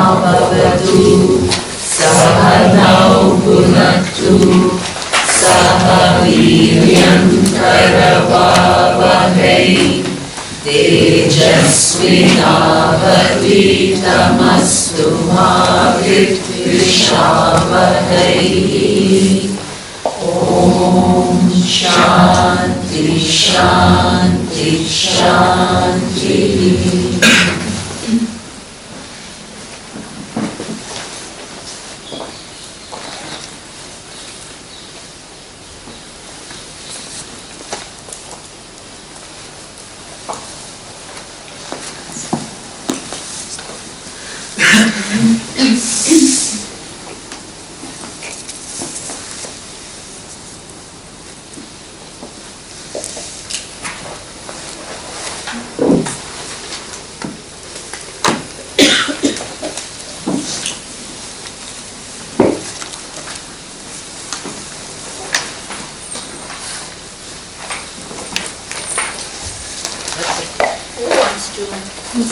Bhavatu Sahanau Bhunaktu Saha Viryam Karavavahai Tejasvinavaditamastu ma Vidvishavahai. Om Shanti Shanti Shanti.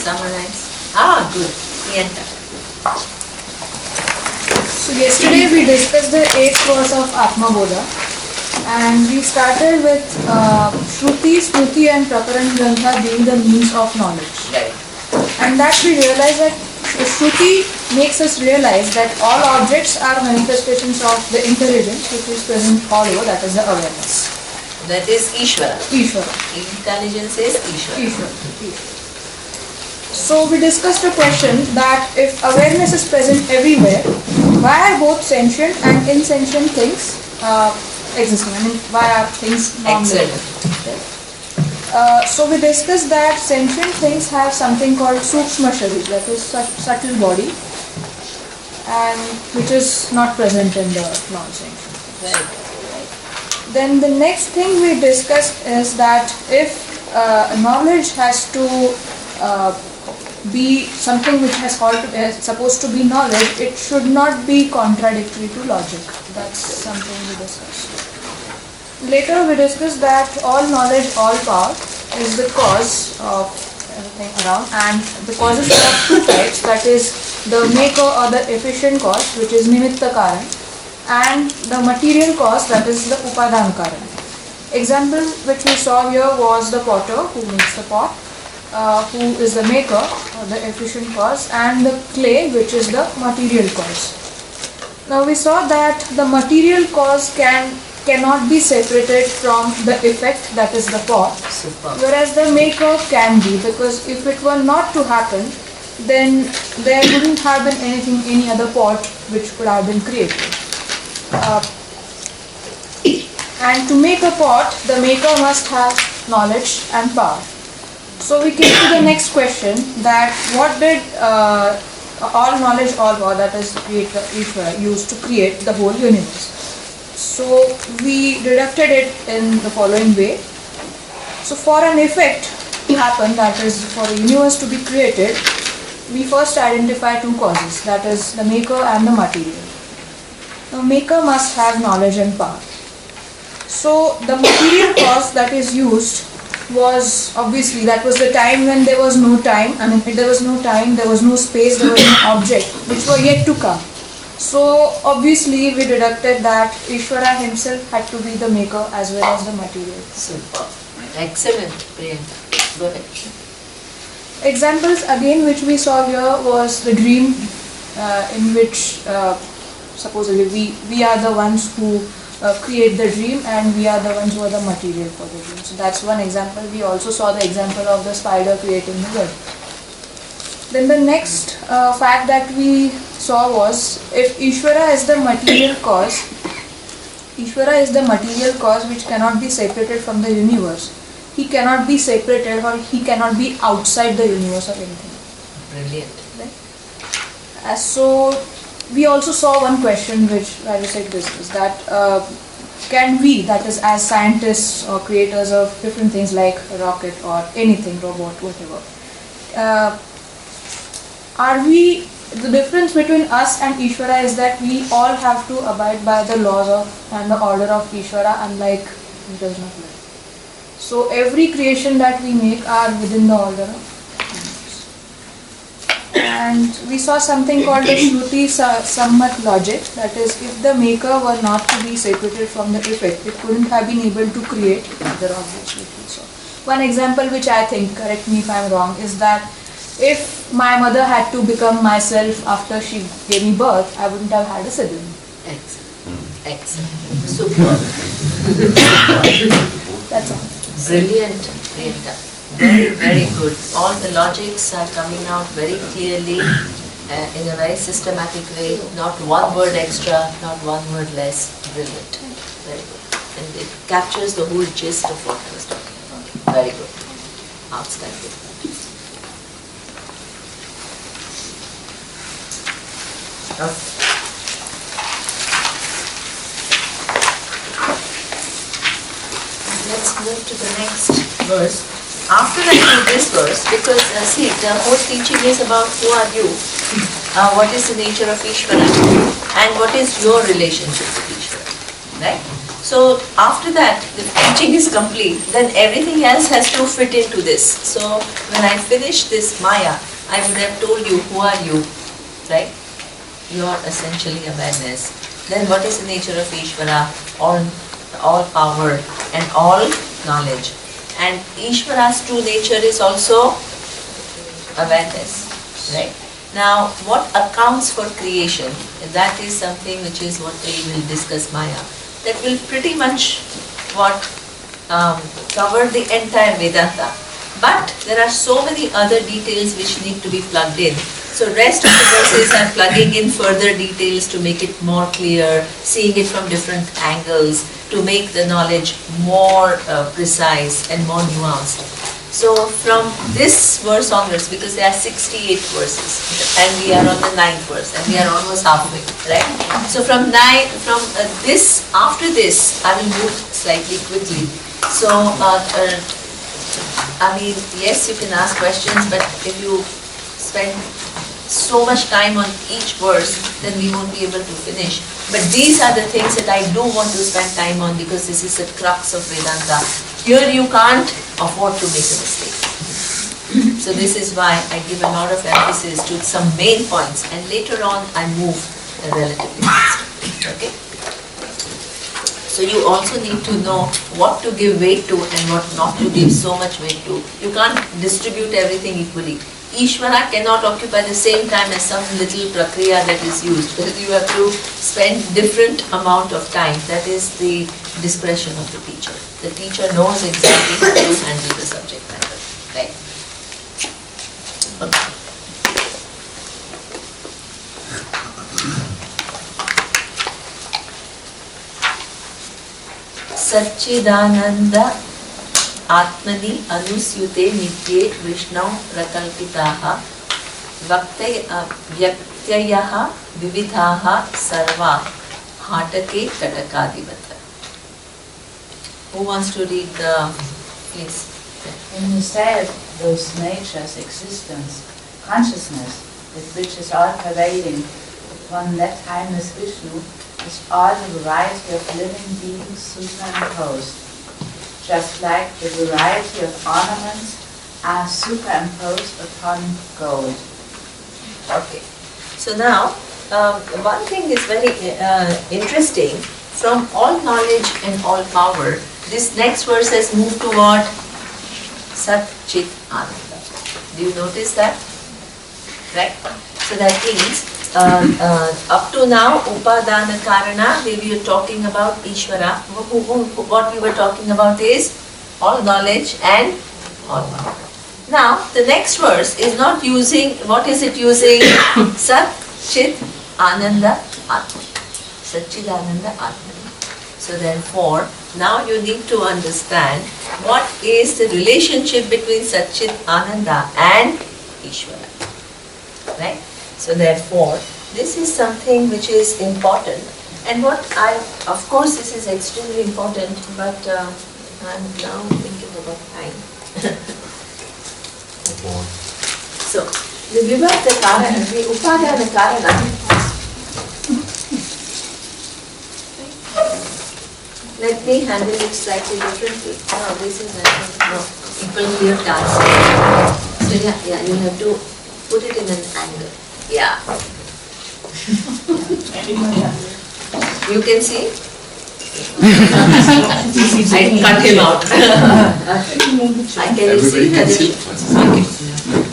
Summarize. Good. So yesterday we discussed the 8th verse of Atma Bodha, and we started with Shruti, Smriti and prakarana grantha being the means of knowledge. Right. And that we realize that the Shruti makes us realize that all objects are manifestations of the intelligence which is present all over, that is the awareness. That is Ishvara. Ishvara. Intelligence is Ishvara. Ishvara. So we discussed a question that if awareness is present everywhere, why are both sentient and insentient things existing? I mean, why are things non-living? So we discussed that sentient things have something called Sukshma Sharir, that is subtle body, and which is not present in the non-sentient. Right. Then the next thing we discussed is that if knowledge has to be something which has supposed to be knowledge, it should not be contradictory to logic. That's something we discussed. Later we discussed that all knowledge, all power is the cause of everything around, and the causes are two types, that is the maker or the efficient cause, which is nimitta karan, and the material cause, that is the upadan karan. Example which we saw here was the potter who makes the pot, who is the maker or the efficient cause, and the clay which is the material cause. Now we saw that the material cause cannot be separated from the effect, that is the pot. Super. Whereas the maker can be, because if it were not to happen, then there wouldn't have been any other pot which could have been created. And to make a pot, the maker must have knowledge and power. So we came to the next question, that what did all knowledge, all power, that is Ishvara, used to create the whole universe? So we deducted it in the following way. So for an effect to happen, that is for a universe to be created, we first identify two causes, that is the maker and the material. The maker must have knowledge and power. So the material cause that is used was, obviously, that was the time when there was no time. I mean, there was no time, there was no space, there was no object which were yet to come. So obviously we deducted that Ishvara himself had to be the maker as well as the material. Super. Excellent, Priyanka. Go ahead. Examples again which we saw here was the dream, in which supposedly we are the ones who create the dream, and we are the ones who are the material for the dream. So that's one example. We also saw the example of the spider creating the web. Then the next fact that we saw was, if Ishvara is the material cause, Ishvara is the material cause which cannot be separated from the universe. He cannot be separated, or he cannot be outside the universe or anything. Brilliant. Right? So we also saw one question which I said this is that can we, that is as scientists or creators of different things like a rocket or anything, robot, whatever, are we, the difference between us and Ishvara is that we all have to abide by the laws of and the order of Ishvara, unlike he does not live. So every creation that we make are within the order of universe. And we saw something called the Shruti Sammat logic. That is, if the maker were not to be separated from the effect, it couldn't have been able to create other objects. So, one example which I think, correct me if I'm wrong, is that if my mother had to become myself after she gave me birth, I wouldn't have had a sibling. Excellent. Excellent. Super. That's all. Brilliant, Priyanka. Very, very good. All the logics are coming out very clearly in a very systematic way. Not one word extra, not one word less. Brilliant. Very good. And it captures the whole gist of what I was talking about. Very good. Outstanding. Okay. Let's move to the next verse. After I do this verse, because see, the whole teaching is about who are you, what is the nature of Ishvara, and what is your relationship with Ishvara, right? So after that, the teaching is complete, then everything else has to fit into this. So when I finish this Maya, I would have told you who are you, right? You are essentially awareness. Then what is the nature of Ishvara? All power and all knowledge. And Ishvara's true nature is also awareness, right? Now, what accounts for creation? That is something which is what we will discuss Maya. That will pretty much cover the entire Vedanta. But there are so many other details which need to be plugged in. So rest of the verses I'm plugging in further details to make it more clear, seeing it from different angles, to make the knowledge more precise and more nuanced. So from this verse onwards, because there are 68 verses, and we are on the 9th verse, and we are almost halfway, right? So from this, after this, I will move slightly quickly. So, I mean, yes, you can ask questions, but if you spend so much time on each verse, then we won't be able to finish. But these are the things that I do want to spend time on, because this is the crux of Vedanta. Here you can't afford to make a mistake. So this is why I give a lot of emphasis to some main points, and later on I move relatively fast. Okay? So you also need to know what to give weight to and what not to give so much weight to. You can't distribute everything equally. Ishvara cannot occupy the same time as some little prakriya that is used. You have to spend different amount of time. That is the discretion of the teacher. The teacher knows exactly how to handle the subject matter. Right? Okay. Satchidananda Atmani Anusyute Nitye Vishnau Prakalpitaha Vyaktayaha Vividhaha Sarva Hatake Katakadivata. Who wants to read the, please? When you say those natures, existence, consciousness, that which is all pervading, upon that timeless Vishnu is all the variety of living beings superimposed. Just like the variety of ornaments are superimposed upon gold. Okay. So now, one thing is very interesting. From all knowledge and all power, this next verse has moved to what? Sat Chit Ananda. Do you notice that? Right? So that means, up to now, Upadana Karana, we were talking about Ishvara. What we were talking about is all knowledge and all power. Now, the next verse is not using, what is it using? Sat Chit Ananda Atma. Satchidananda Atma. So therefore, now you need to understand what is the relationship between Satchit Ananda and Ishvara. Right? So therefore, this is something which is important. And what of course this is extremely important, but I'm now thinking about time. So, the Vivakta Karana, the Upadana Karana, let me handle it slightly differently. No, this is no. People here dancing. So yeah, you have to Put it in an angle. Yeah. You can see? I cut him out. I can see that. Okay.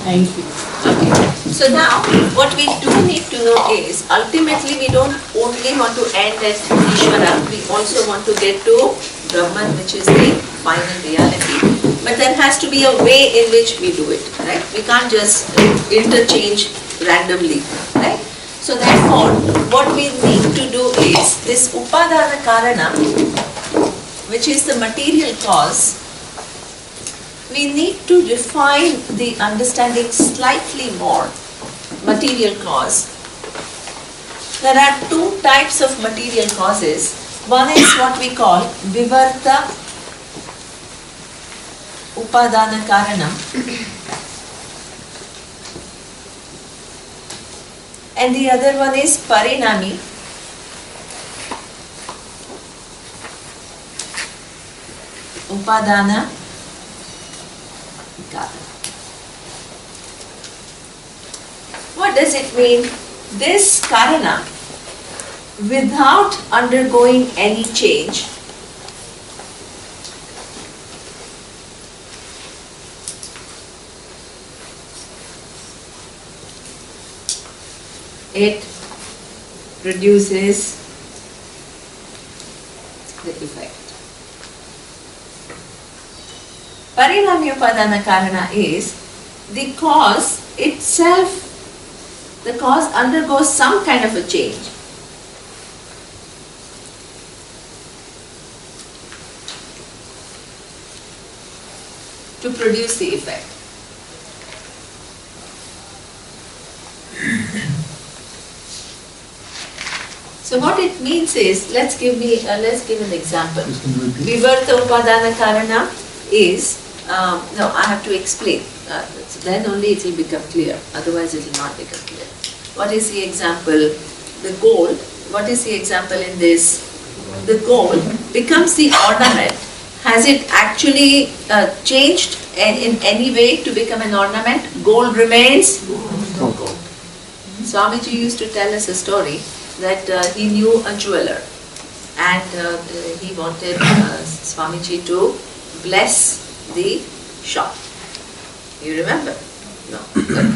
Thank you. Okay. So now, what we do need to know is, ultimately we don't only want to end at Ishvara, we also want to get to Brahman, which is the final reality. But there has to be a way in which we do it, right? We can't just interchange randomly, right? So therefore, what we need to do is, this Upadana Karana, which is the material cause, we need to refine the understanding slightly more. Material cause. There are two types of material causes. One is what we call Vivarta Upadana Karanam, and the other one is Parinami Upadana Karana. What does it mean? This Karana, without undergoing any change, it produces the effect. Parinami Upadana Karana is the cause itself. The cause undergoes some kind of a change. To produce the effect. So what it means is, let's give an example. Vivarta Upadana Karana is, no, I have to explain. Then only it will become clear, otherwise it will not become clear. What is the example? The gold. What is the example in this? The gold becomes the ornament. Has it actually changed in any way to become an ornament? Gold remains? Gold. Swamiji used to tell us a story that he knew a jeweler, and he wanted Swamiji to bless the shop. You remember? No. It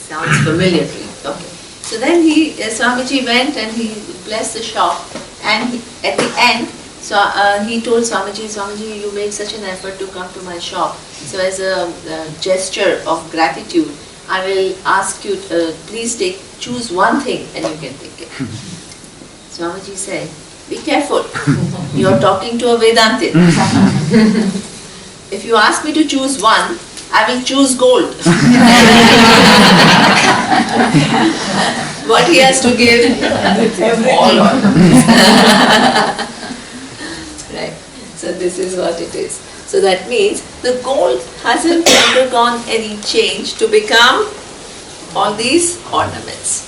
sounds familiar to you. Okay. So then Swamiji went and he blessed the shop, and at the end, so he told Swamiji, Swamiji, you made such an effort to come to my shop. So as a gesture of gratitude, I will ask you, please choose one thing and you can take it. Swamiji said, be careful, you are talking to a Vedantin. If you ask me to choose one, I will choose gold. What he has to give? All ornaments. Right. So this is what it is. So that means the gold hasn't undergone any change to become all these ornaments.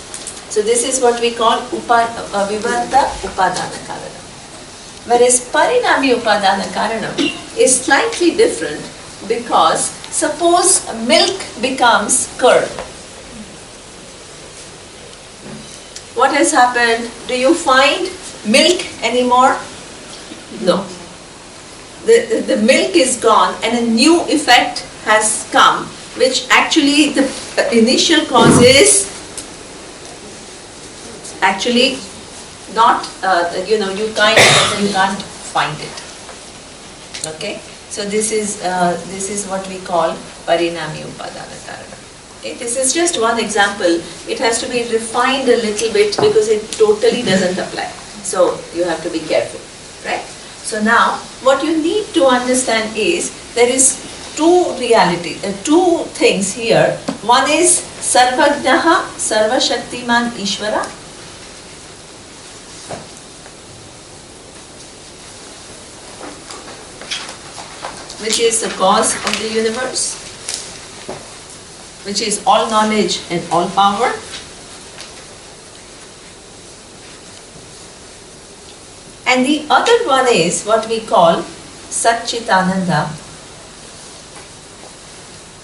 So this is what we call Vivarta Upadana Karanam. Whereas Parinami Upadana Karanam is slightly different, because suppose milk becomes curd. What has happened? Do you find milk anymore? No. The milk is gone and a new effect has come, which actually the initial cause is actually not, you can't find it. Okay? So this is what we call Parinami Upadana Karana. Okay? This is just one example. It has to be refined a little bit because it totally doesn't apply. So you have to be careful, right? So now what you need to understand is there is two things here. One is Sarvajnaha, Sarvashaktiman Ishvara. Which is the cause of the universe, which is all knowledge and all power. And the other one is what we call Satchitananda,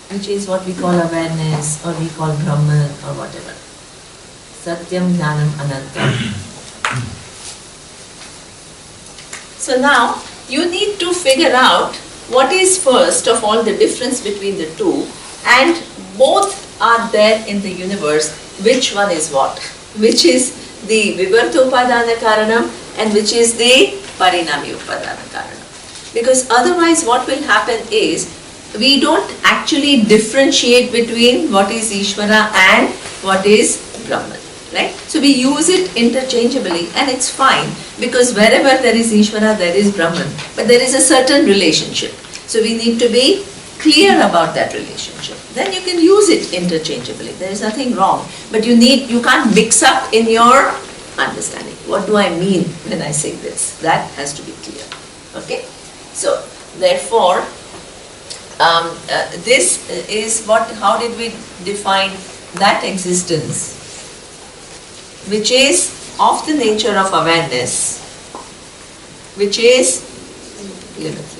which is what we call awareness or we call Brahman or whatever. Satyam Jnanam Anantam. So now you need to figure out what is first of all the difference between the two, and both are there in the universe. Which one is what? Which is the Vivarta Upadana Karanam and which is the Parinami Upadana Karanam. Because otherwise what will happen is we don't actually differentiate between what is Ishvara and what is Brahman. Right? So we use it interchangeably and it's fine, because wherever there is Ishvara there is Brahman, but there is a certain relationship. So we need to be clear about that relationship. Then you can use it interchangeably. There is nothing wrong. But you can't mix up in your understanding. What do I mean when I say this? That has to be clear. Okay? So therefore, this is how did we define that existence, which is of the nature of awareness, which is limitless.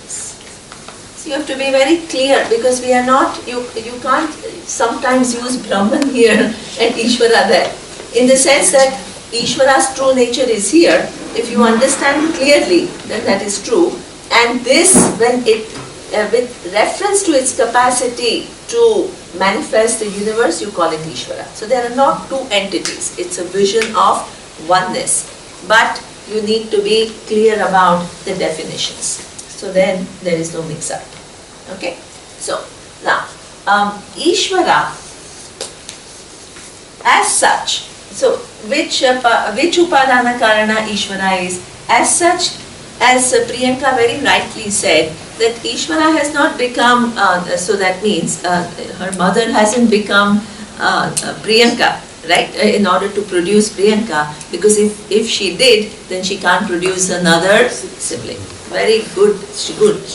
So you have to be very clear, because we are not, you can't sometimes use Brahman here and Ishvara there. In the sense that Ishvara's true nature is here. If you understand clearly, then that is true. And this, when it, with reference to its capacity to manifest the universe, you call it Ishvara. So there are not two entities. It's a vision of oneness. But you need to be clear about the definitions. So then there is no mix-up. Okay? So now, Ishvara as such, so which Upadana Karana Ishvara is? As such, as Priyanka very rightly said, that Ishvara has not become, so that means her mother hasn't become Priyanka, right, in order to produce Priyanka, because if she did, then she can't produce another sibling. Very good,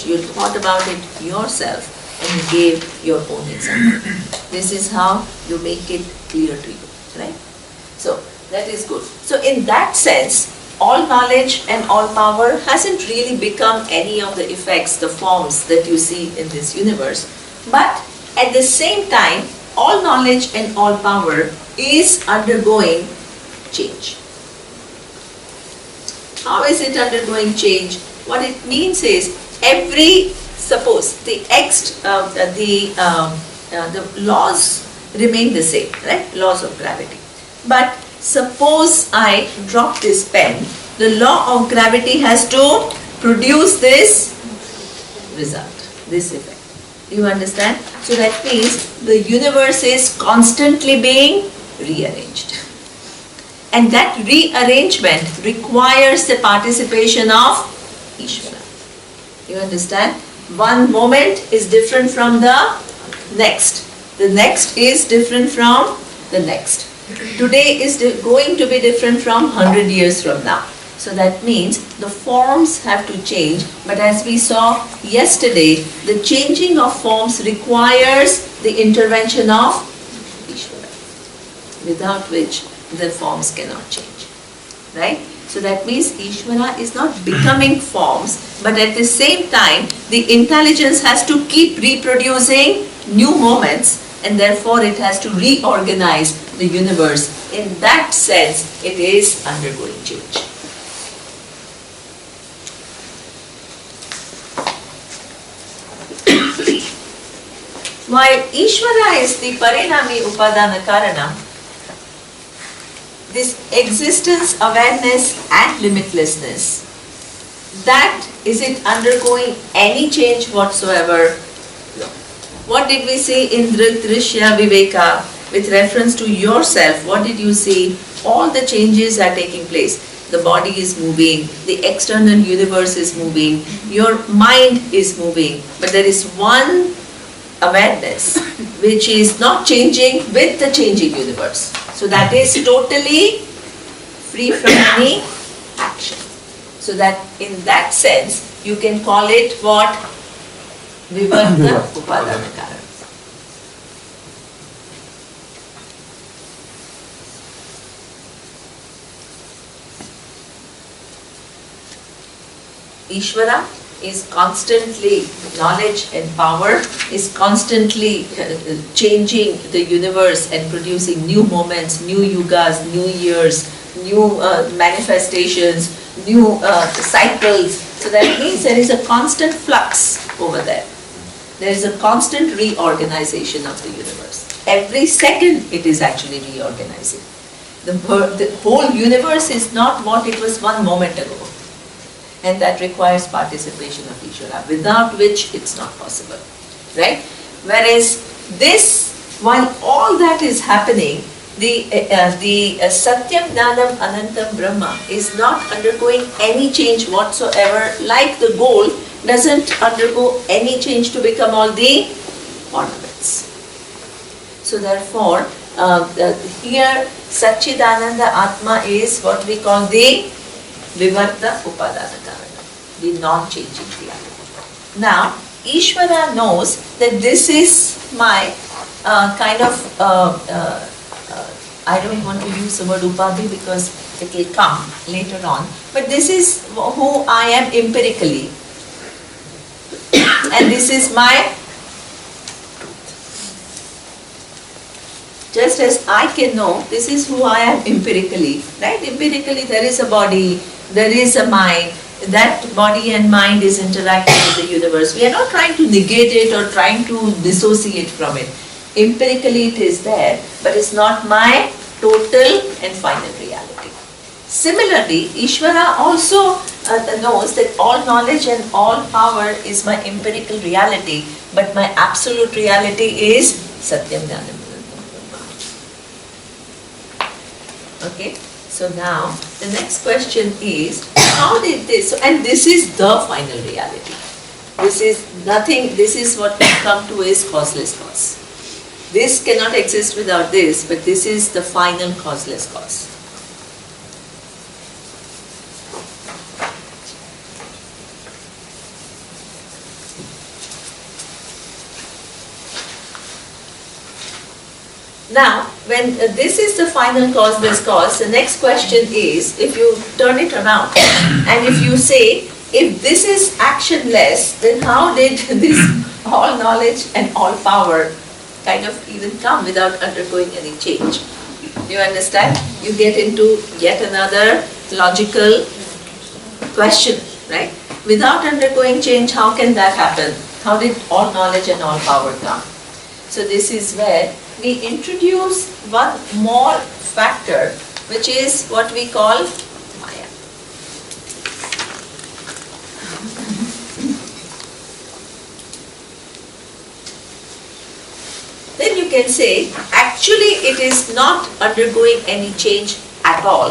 you thought about it yourself and you gave your own example. This is how you make it clear to you, right? So that is good. So in that sense, all knowledge and all power hasn't really become any of the effects, the forms that you see in this universe. But at the same time, all knowledge and all power is undergoing change. How is it undergoing change? What it means is suppose the laws remain the same, right? Laws of gravity. But suppose I drop this pen, the law of gravity has to produce this result, this effect. You understand? So that means the universe is constantly being rearranged. And that rearrangement requires the participation of Ishvara. You understand? One moment is different from the next. The next is different from the next. Today is going to be different from 100 years from now. So that means the forms have to change. But as we saw yesterday, the changing of forms requires the intervention of Ishvara, without which the forms cannot change. Right? So that means Ishvara is not becoming forms, but at the same time, the intelligence has to keep reproducing new moments, and therefore it has to reorganize the universe. In that sense, it is undergoing change. While Ishvara is the Parinami Upadana Karanam, this existence, awareness and limitlessness, that is it undergoing any change whatsoever? No. What did we see in Drishya Viveka with reference to yourself? What did you see? All the changes are taking place. The body is moving, the external universe is moving, your mind is moving, but there is one awareness which is not changing with the changing universe. So that is totally free from any action. So that in that sense, you can call it what? Vivarta Upadana Karana. Ishvara is constantly, knowledge and power is constantly changing the universe and producing new moments, new yugas, new years, new manifestations, new cycles. So that means there is a constant flux over there. There is a constant reorganization of the universe. Every second it is actually reorganizing. The whole universe is not what it was one moment ago. And that requires participation of Ishvara, without which it's not possible. Right? Whereas this, while all that is happening, the Satyam Jnanam Anantam Brahma is not undergoing any change whatsoever, like the gold doesn't undergo any change to become all the ornaments. So therefore, here Satchidananda Atma is what we call the Vivarta Upadana Karana, the non-changing reality. Now, Ishvara knows that this is my I don't want to use the word upadhi because it will come later on, but this is who I am empirically. And this is my just as I can know, this is who I am empirically, right? Empirically there is a body, there is a mind, that body and mind is interacting with the universe. We are not trying to negate it or trying to dissociate from it. Empirically it is there, but it's not my total and final reality. Similarly, Ishvara also knows that all knowledge and all power is my empirical reality, but my absolute reality is Satyam Jnanam. Okay, so now the next question is, how did this, and this is the final reality. This is nothing, this is what we come to is causeless cause. This cannot exist without this, but this is the final causeless cause. Now, when this is the final causeless cause, the next question is, if you turn it around and if you say, if this is actionless, then how did this all knowledge and all power kind of even come without undergoing any change? You understand? You get into yet another logical question, right? Without undergoing change, how can that happen? How did all knowledge and all power come? So this is where we introduce one more factor, which is what we call Maya. Then you can say, actually it is not undergoing any change at all.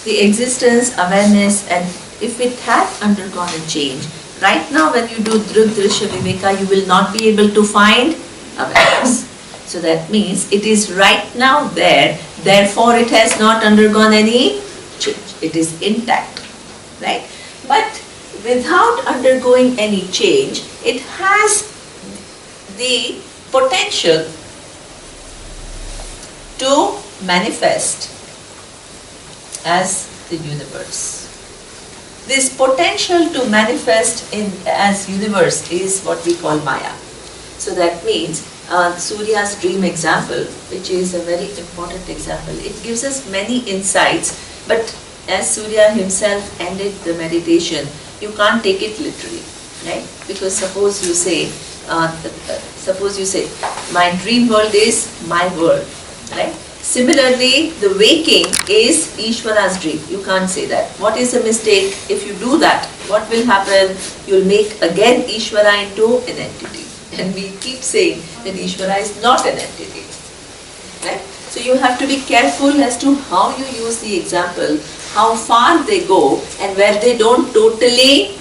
The existence, awareness, and if it had undergone a change, right now when you do Drudrisha Viveka, you will not be able to find awareness. So that means it is right now there, therefore it has not undergone any change. It is intact, right? But without undergoing any change, it has the potential to manifest as the universe. This potential to manifest as universe is what we call Maya. So that means Surya's dream example, which is a very important example. It gives us many insights, but as Surya himself ended the meditation, you can't take it literally, right? Because suppose you say, my dream world is my world, right? Similarly, the waking is Ishvara's dream. You can't say that. What is a mistake? If you do that, what will happen? You'll make again Ishvara into an entity. And we keep saying that Ishvara is not an entity. Right? So you have to be careful as to how you use the example, how far they go, and where they don't totally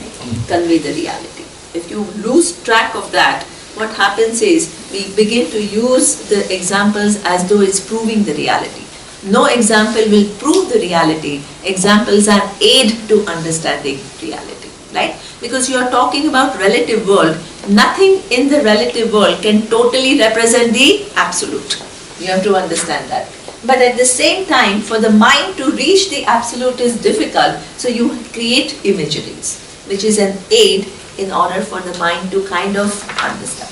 convey the reality. If you lose track of that, what happens is we begin to use the examples as though it's proving the reality. No example will prove the reality. Examples are aid to understanding reality. Right? Because you are talking about relative world. Nothing in the relative world can totally represent the absolute. You have to understand that. But at the same time, for the mind to reach the absolute is difficult, so you create imageries. which is an aid in order for the mind to kind of understand.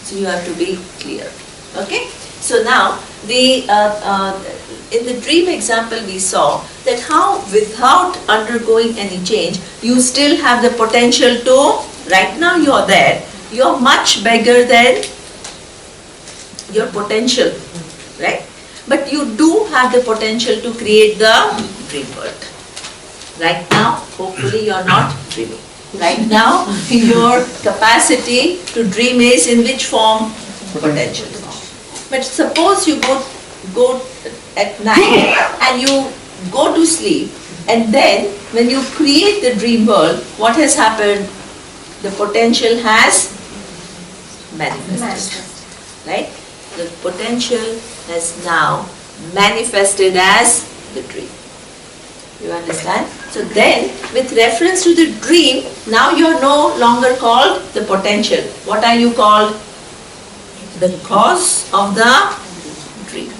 So you have to be clear. Okay? So now, in the dream example we saw that how without undergoing any change, you still have the potential to, right now you are there, you are much bigger than your potential, right? But you do have the potential to create the dream world. Right now, hopefully you are not dreaming. Right now, your capacity to dream is in which form? Potential form. But suppose you go at night and you go to sleep, and then when you create the dream world, what has happened? The potential has manifested. Right? The potential has now manifested as the dream. You understand? So then, with reference to the dream, now you are no longer called the potential. What are you called? The cause of the dream.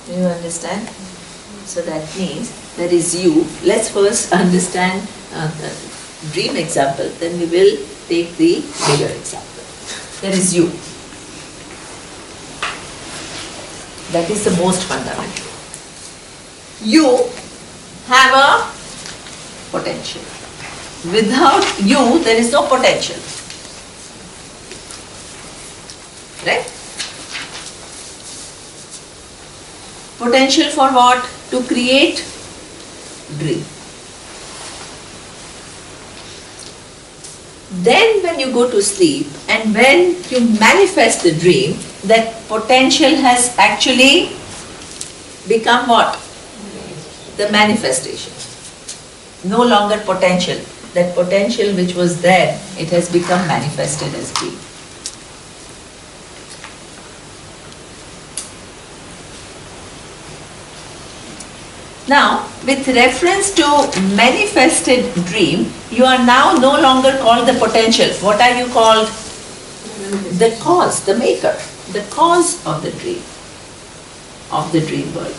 Do you understand? So that means there is you. Let's first understand the dream example, then we will take the bigger example. There is you. That is the most fundamental. You have a potential. Without you, there is no potential. Right? Potential for what? To create dream. Then when you go to sleep and when you manifest the dream, that potential has actually become what? The manifestation. No longer potential. That potential which was there, it has become manifested as dream. Now, with reference to manifested dream, you are now no longer called the potential. What are you called? The cause, the maker, the cause of the dream world.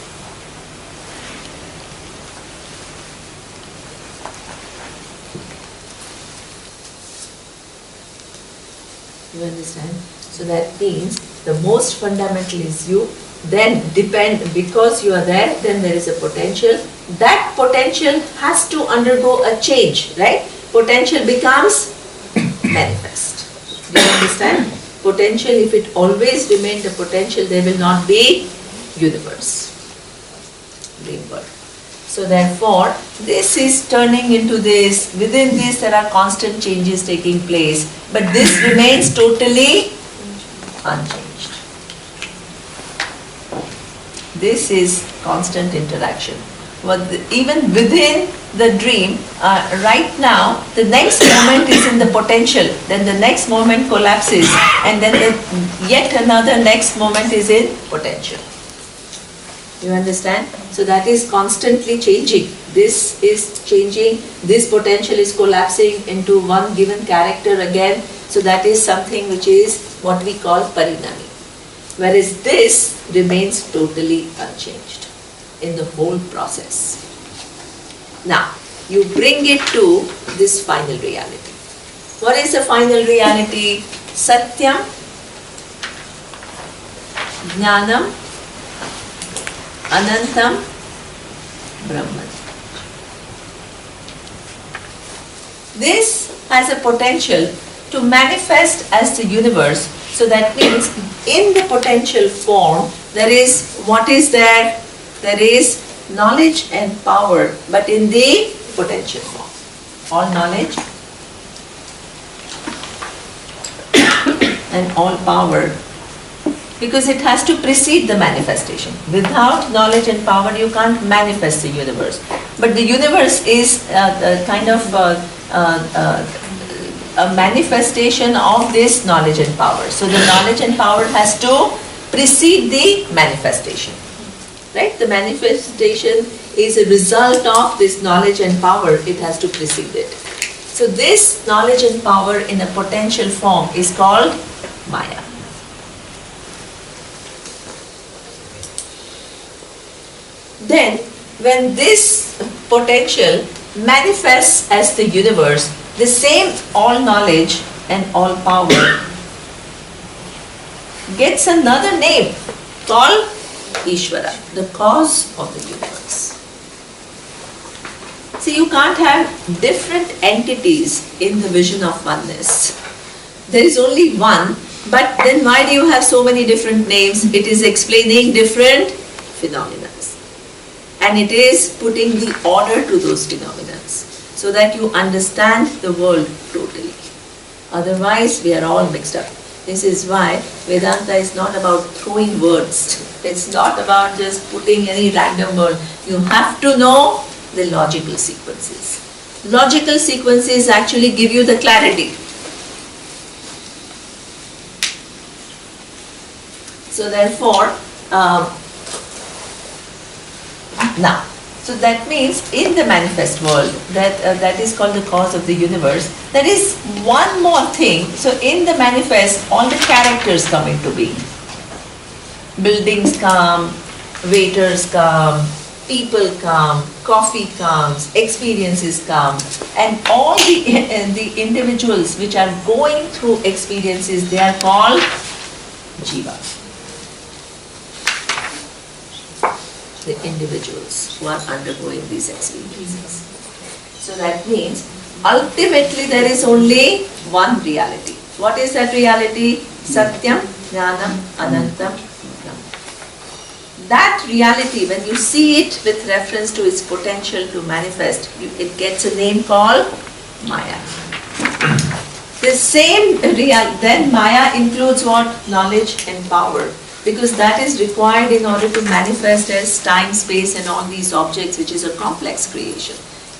You understand? So that means the most fundamental is you. Then because you are there, then there is a potential. That potential has to undergo a change, right? Potential becomes manifest. Do you understand? Potential, if it always remained a potential, there will not be universe, dream world. So therefore, this is turning into this. Within this, there are constant changes taking place, but this remains totally unchanged. This is constant interaction. Even within the dream, right now, the next moment is in the potential, then the next moment collapses, and then yet another next moment is in potential. You understand? So that is constantly changing. This is changing, this potential is collapsing into one given character again. So that is something which is what we call parinami. Whereas this remains totally unchanged in the whole process. Now, you bring it to this final reality. What is the final reality? Satyam, Jnanam, Anantam, Brahman. This has a potential to manifest as the universe. So that means in the potential form, there is, what is there? There is knowledge and power, but in the potential form. All knowledge and all power, because it has to precede the manifestation. Without knowledge and power, you can't manifest the universe. But the universe is kind of a manifestation of this knowledge and power. So the knowledge and power has to precede the manifestation. Right? The manifestation is a result of this knowledge and power. It has to precede it. So this knowledge and power in a potential form is called Maya. Then when this potential manifests as the universe, the same all knowledge and all power gets another name called Ishvara, the cause of the universe. See, you can't have different entities in the vision of oneness. There is only one, but then why do you have so many different names? It is explaining different phenomena. And it is putting the order to those phenomena so that you understand the world totally. Otherwise, we are all mixed up. This is why Vedanta is not about throwing words. It's not about just putting any random word. You have to know the logical sequences. Logical sequences actually give you the clarity. So therefore, now, so that means in the manifest world, that is called the cause of the universe, there is one more thing. So in the manifest, all the characters come into being. Buildings come, waiters come, people come, coffee comes, experiences come, and all the individuals which are going through experiences, they are called jiva. The individuals who are undergoing these experiences. So that means ultimately there is only one reality. What is that reality? Satyam, Jnanam, Anantam, Brahma. That reality, when you see it with reference to its potential to manifest, it gets a name called Maya. The same then Maya includes what? Knowledge and power. Because that is required in order to manifest as time, space and all these objects, which is a complex creation.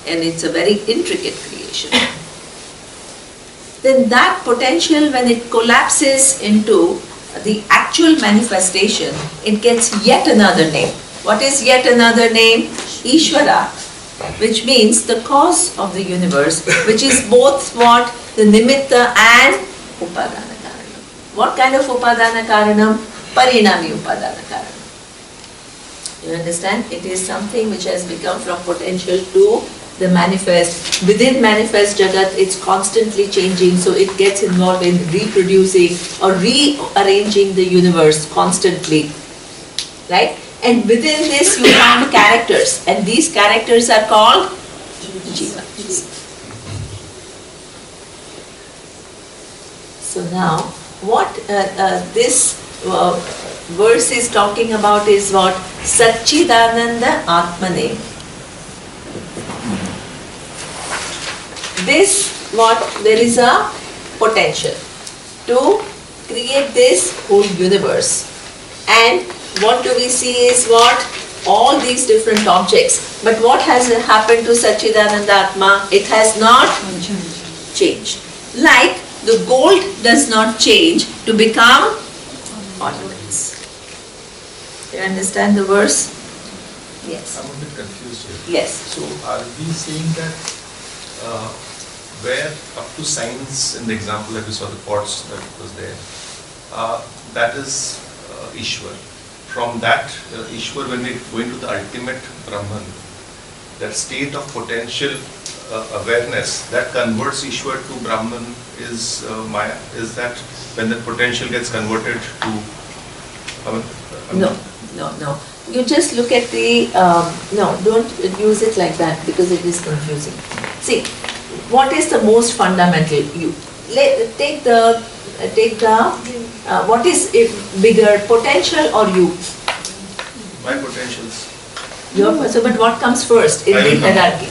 And it's a very intricate creation. Then that potential, when it collapses into the actual manifestation, it gets yet another name. What is yet another name? Ishvara, which means the cause of the universe, which is both what? The nimitta and upadana karanam. What kind of upadana karanam? Parinami upadana karanam. You understand? It is something which has become from potential to the manifest. Within manifest Jagat, it's constantly changing, so it gets involved in reproducing or rearranging the universe constantly. Right? And within this you find characters, and these characters are called jiva. So now, what this verse is talking about is what? Satchidananda Atmane. This, what? There is a potential to create this whole universe. And what do we see is what? All these different objects. But what has happened to Satchidananda Atma? It has not changed. Like the gold does not change to become ornaments. You understand the verse? Yes. I'm a bit confused here. Yes. So are we saying that where up to science, in the example that we saw the pots that was there, that is Ishwar. From that Ishwar, when we go into the ultimate Brahman, that state of potential awareness that converts Ishwar to Brahman is Maya. Is that when the potential gets converted to No. You just look at the, no, don't use it like that because it is confusing. See, what is the most fundamental? You take the what is it bigger, potential or you? my potentials? So, but what comes first in I the will come. hierarchy?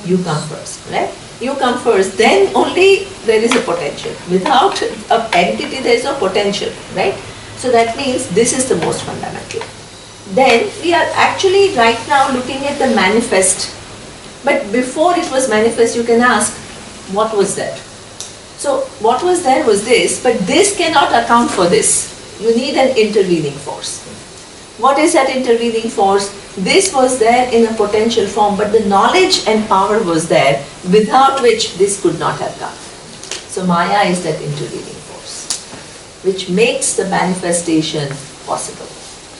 You come first, right? You come first, then only there is a potential. Without an entity, there is no potential, right? So that means this is the most fundamental. Then we are actually right now looking at the manifest. But before it was manifest, you can ask, what was that? So what was there was this, but this cannot account for this. You need an intervening force. What is that intervening force? This was there in a potential form, but the knowledge and power was there, without which this could not have come. So Maya is that intervening force, which makes the manifestation possible.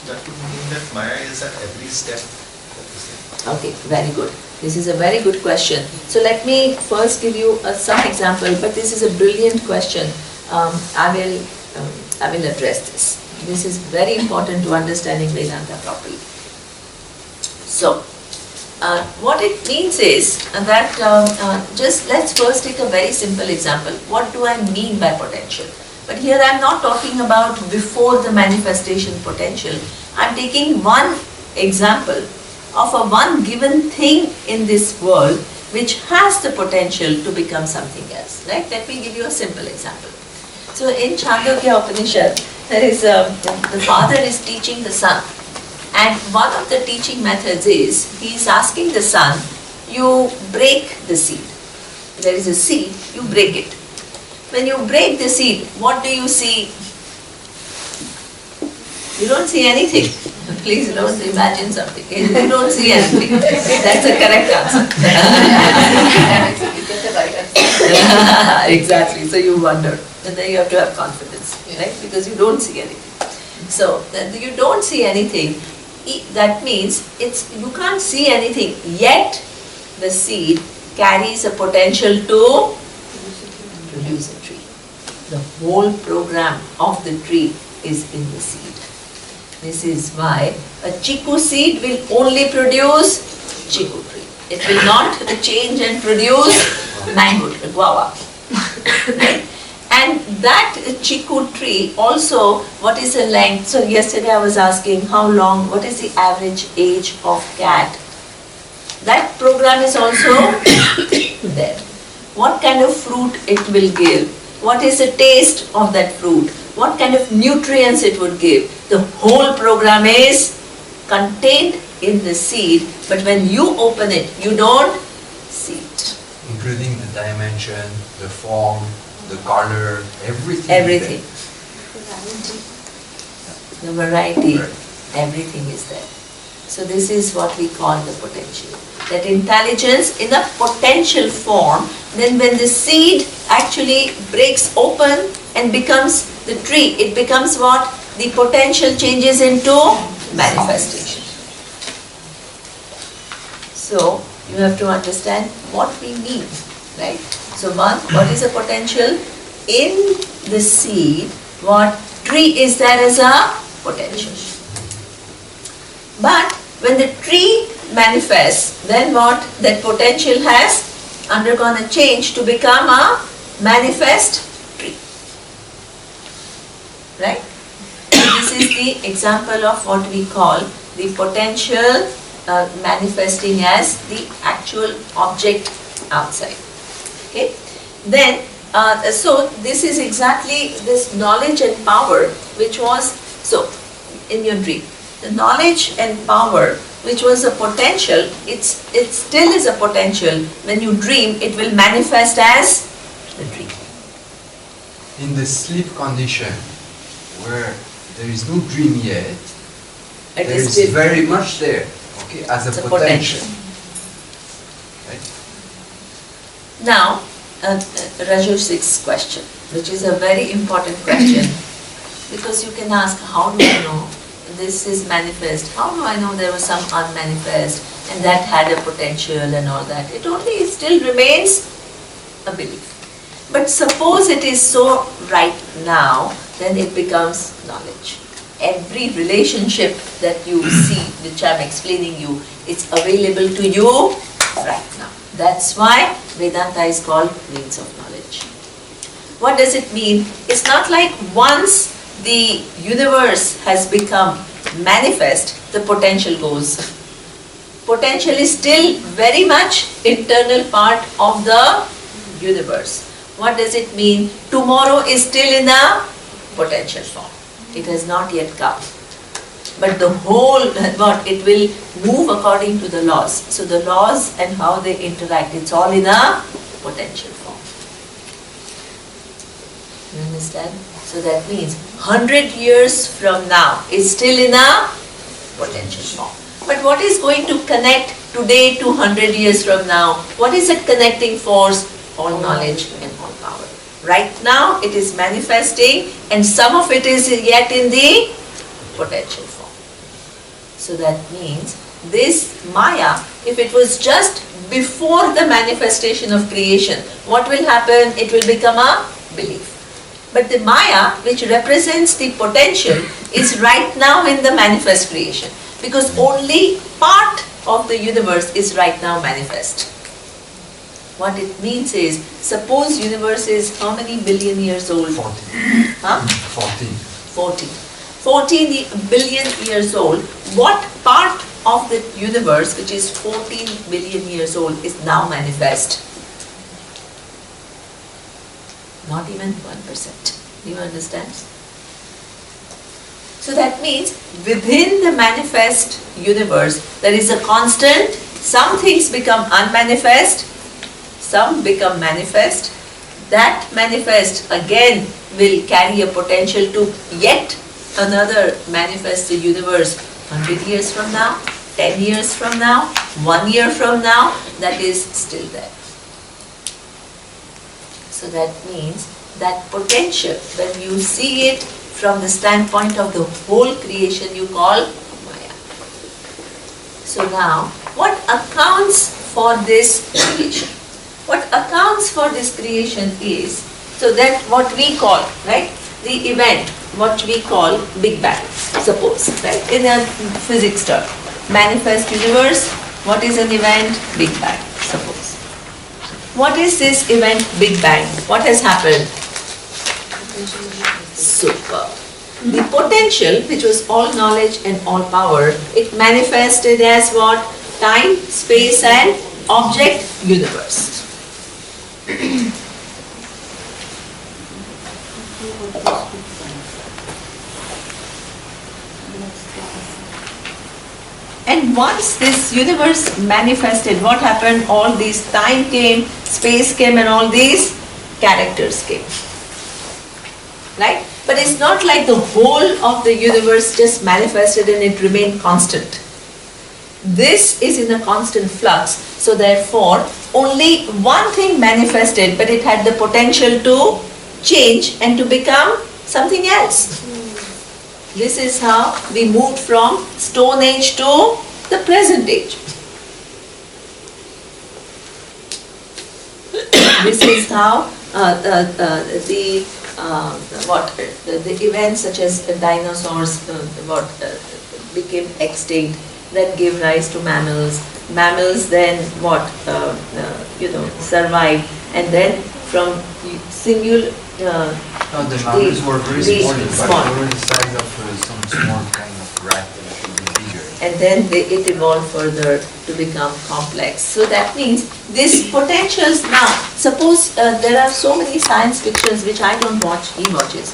That would mean that Maya is at every step. That is Okay, very good. This is a very good question. So let me first give you some example, but this is a brilliant question. I will address this. This is very important to understanding Vedanta properly. So, what it means is that just let's first take a very simple example. What do I mean by potential? But here I am not talking about before the manifestation potential. I am taking one example of a one given thing in this world which has the potential to become something else. Right? Let me give you a simple example. So in Chandogya Upanishad, there is the father is teaching the son. And one of the teaching methods is, he is asking the son, you break the seed. There is a seed, you break it. When you break the seed, what do you see? You don't see anything. Please don't imagine something. You don't see anything. That's the correct answer. Exactly. So you wonder. And then you have to have confidence, right? Because you don't see anything. So you don't see anything. That means you can't see anything, yet the seed carries a potential to produce a tree. The whole program of the tree is in the seed. This is why a chiku seed will only produce chiku tree. It will not change and produce mango tree, guava. And that chiku tree also, what is the length? So yesterday I was asking how long, what is the average age of cat? That program is also there. What kind of fruit it will give? What is the taste of that fruit? What kind of nutrients it would give? The whole program is contained in the seed, but when you open it, you don't see it. Including the dimension, the form, the color, everything. Everything. The variety, everything is there. So this is what we call the potential. That intelligence in a potential form, then when the seed actually breaks open and becomes the tree, it becomes what? The potential changes into manifestation. So you have to understand what we mean, right? So one, what is a potential? In the seed, what tree is there as a potential? But when the tree manifests, then what? That potential has undergone a change to become a manifest tree. Right? So this is the example of what we call the potential manifesting as the actual object outside. Okay? Then, so this is exactly this knowledge and power which was, so in your dream, the knowledge and power which was a potential, it still is a potential. When you dream, it will manifest as the dream. In the sleep condition, where there is no dream yet, It there is is still very much there, okay, as it's a a potential. Right? Now, Rajyosik's question, which is a very important question, because you can ask, how do I know this is manifest? How do I know there was some unmanifest and that had a potential and all that? It only still remains a belief. But suppose it is so right now, then it becomes knowledge. Every relationship that you see, which I'm explaining you, it's available to you right now. That's why Vedanta is called means of knowledge. What does it mean? It's not like once the universe has become manifest, the potential goes. Potential is still very much internal part of the universe. What does it mean? Tomorrow is still in a potential form. It has not yet come. But the whole, what, it will move according to the laws. So the laws and how they interact, it's all in a potential form. You understand? So that means 100 years from now is still in a potential form. But what is going to connect today to 100 years from now? What is that connecting force? All knowledge and all power. Right now it is manifesting and some of it is yet in the potential form. So that means this Maya, if it was just before the manifestation of creation, what will happen? It will become a belief. But the Maya, which represents the potential, is right now in the manifest creation, because only part of the universe is right now manifest. What it means is, suppose universe is how many billion years old? 14. Huh? 14. 14 billion years old. What part of the universe, which is 14 billion years old, is now manifest? Not even 1%. Do you understand? So that means within the manifest universe, there is a constant. Some things become unmanifest, some become manifest. That manifest again will carry a potential to yet another manifest the universe 100 years from now, 10 years from now, 1 year from now, that is still there. So that means that potential, when you see it from the standpoint of the whole creation, you call Maya. So now, what accounts for this creation? What accounts for this creation is, so that what we call, right, the event, what we call Big Bang, suppose, right, in a physics term. Manifest universe, what is an event? Big Bang, suppose. What is this event Big Bang? What has happened? Super. The potential, which was all knowledge and all power, it manifested as what? Time, space and object universe. And once this universe manifested, what happened? All these time came, space came, and all these characters came. Right? But it's not like the whole of the universe just manifested and it remained constant. This is in a constant flux. So therefore, only one thing manifested, but it had the potential to change and to become something else. This is how we moved from Stone Age to the present age. This is how the events such as dinosaurs became extinct, then gave rise to mammals. Mammals then survived, and then from single. The mammals were very small, but they were the size of some small kind of rat that should be bigger. And then it evolved further to become complex. So that means these potentials now, suppose there are so many science fictions which I don't watch, he watches.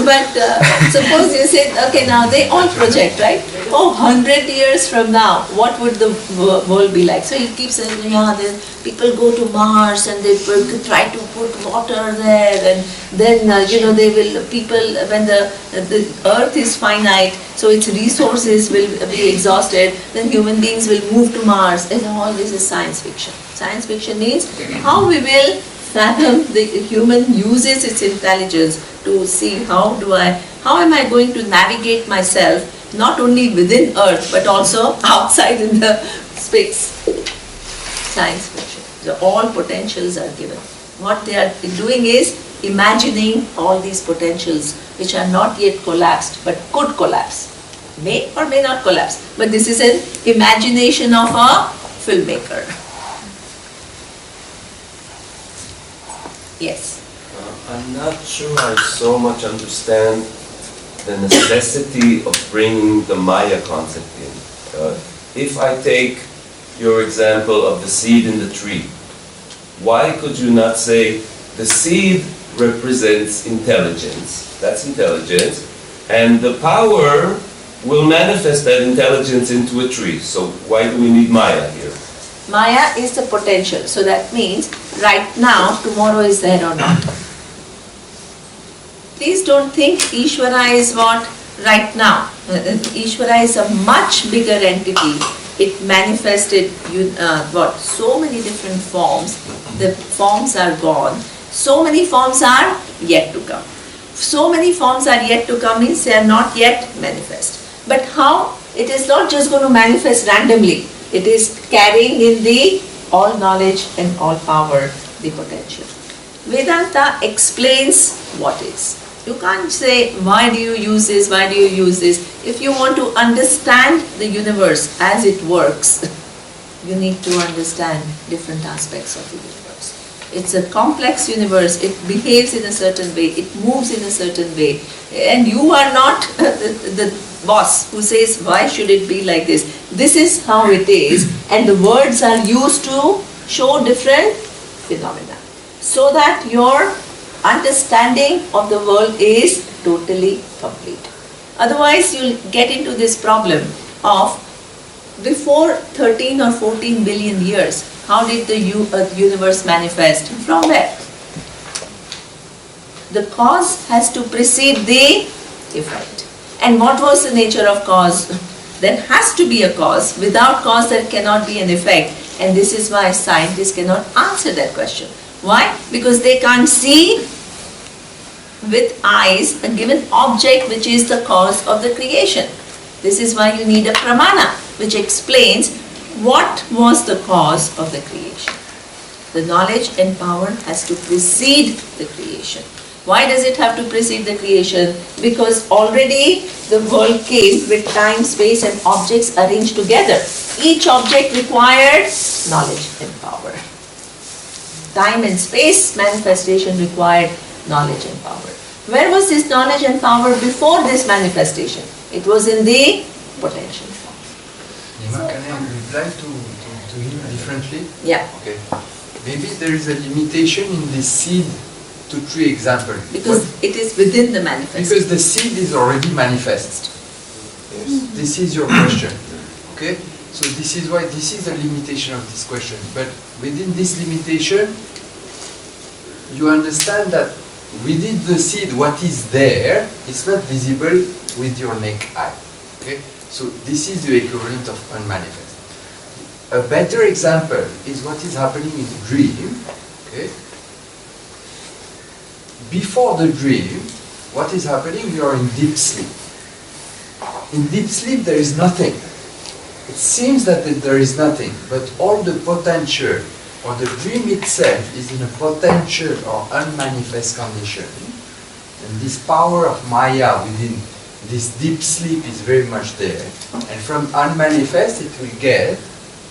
But suppose you say, okay, now they all project, right? Oh, 100 years from now, what would the world be like? So you keep saying, yeah, then people go to Mars and they try to put water there, and then they will, people, when the earth is finite, so its resources will be exhausted, then human beings will move to Mars, and all this is science fiction. Science fiction means how we will fathom the human uses its intelligence to see how am I going to navigate myself not only within Earth but also outside in the space. Science fiction. So all potentials are given. What they are doing is imagining all these potentials which are not yet collapsed but could collapse. May or may not collapse. But this is an imagination of a filmmaker. Yes. I'm not sure I so much understand the necessity of bringing the Maya concept in. If I take your example of the seed in the tree, why could you not say the seed represents intelligence, that's intelligence, and the power will manifest that intelligence into a tree. So why do we need Maya here? Maya is the potential. So that means right now, tomorrow is there or not. Please don't think Ishvara is what? Right now. Ishvara is a much bigger entity. It manifested so many different forms. The forms are gone. So many forms are yet to come. so many forms are yet to come, means they are not yet manifest. But how? It is not just going to manifest randomly. It is carrying in the all knowledge and all power, the potential. Vedanta explains what is. You can't say, why do you use this, why do you use this? If you want to understand the universe as it works, you need to understand different aspects of the universe. It's a complex universe, it behaves in a certain way, it moves in a certain way, and you are not the boss who says, why should it be like this? This is how it is, and the words are used to show different phenomena, so that your understanding of the world is totally complete. Otherwise, you'll get into this problem of before 13 or 14 billion years, how did the universe manifest? From where? The cause has to precede the effect. And what was the nature of cause? There has to be a cause. Without cause, there cannot be an effect. And this is why scientists cannot answer that question. Why? Because they can't see with eyes a given object which is the cause of the creation. This is why you need a pramana, which explains what was the cause of the creation. The knowledge and power has to precede the creation. Why does it have to precede the creation? Because already the world came with time, space and objects arranged together. Each object required knowledge and power. Time and space manifestation required knowledge and power. Where was this knowledge and power before this manifestation? It was in the potential form. Neema, can I reply to him differently? Yeah. Okay. Maybe there is a limitation in the seed to tree example. Because it is within the manifest. Because the seed is already manifest. Yes. This is your question. Okay? So this is why this is the limitation of this question. But within this limitation, you understand that within the seed, what is there is not visible with your naked eye. Okay? So this is the equivalent of unmanifest. A better example is what is happening in the dream. Okay? Before the dream, what is happening? You are in deep sleep. In deep sleep, there is nothing. It seems that there is nothing, but all the potential or the dream itself is in a potential or unmanifest condition. And this power of Maya within this deep sleep is very much there. And from unmanifest, it will get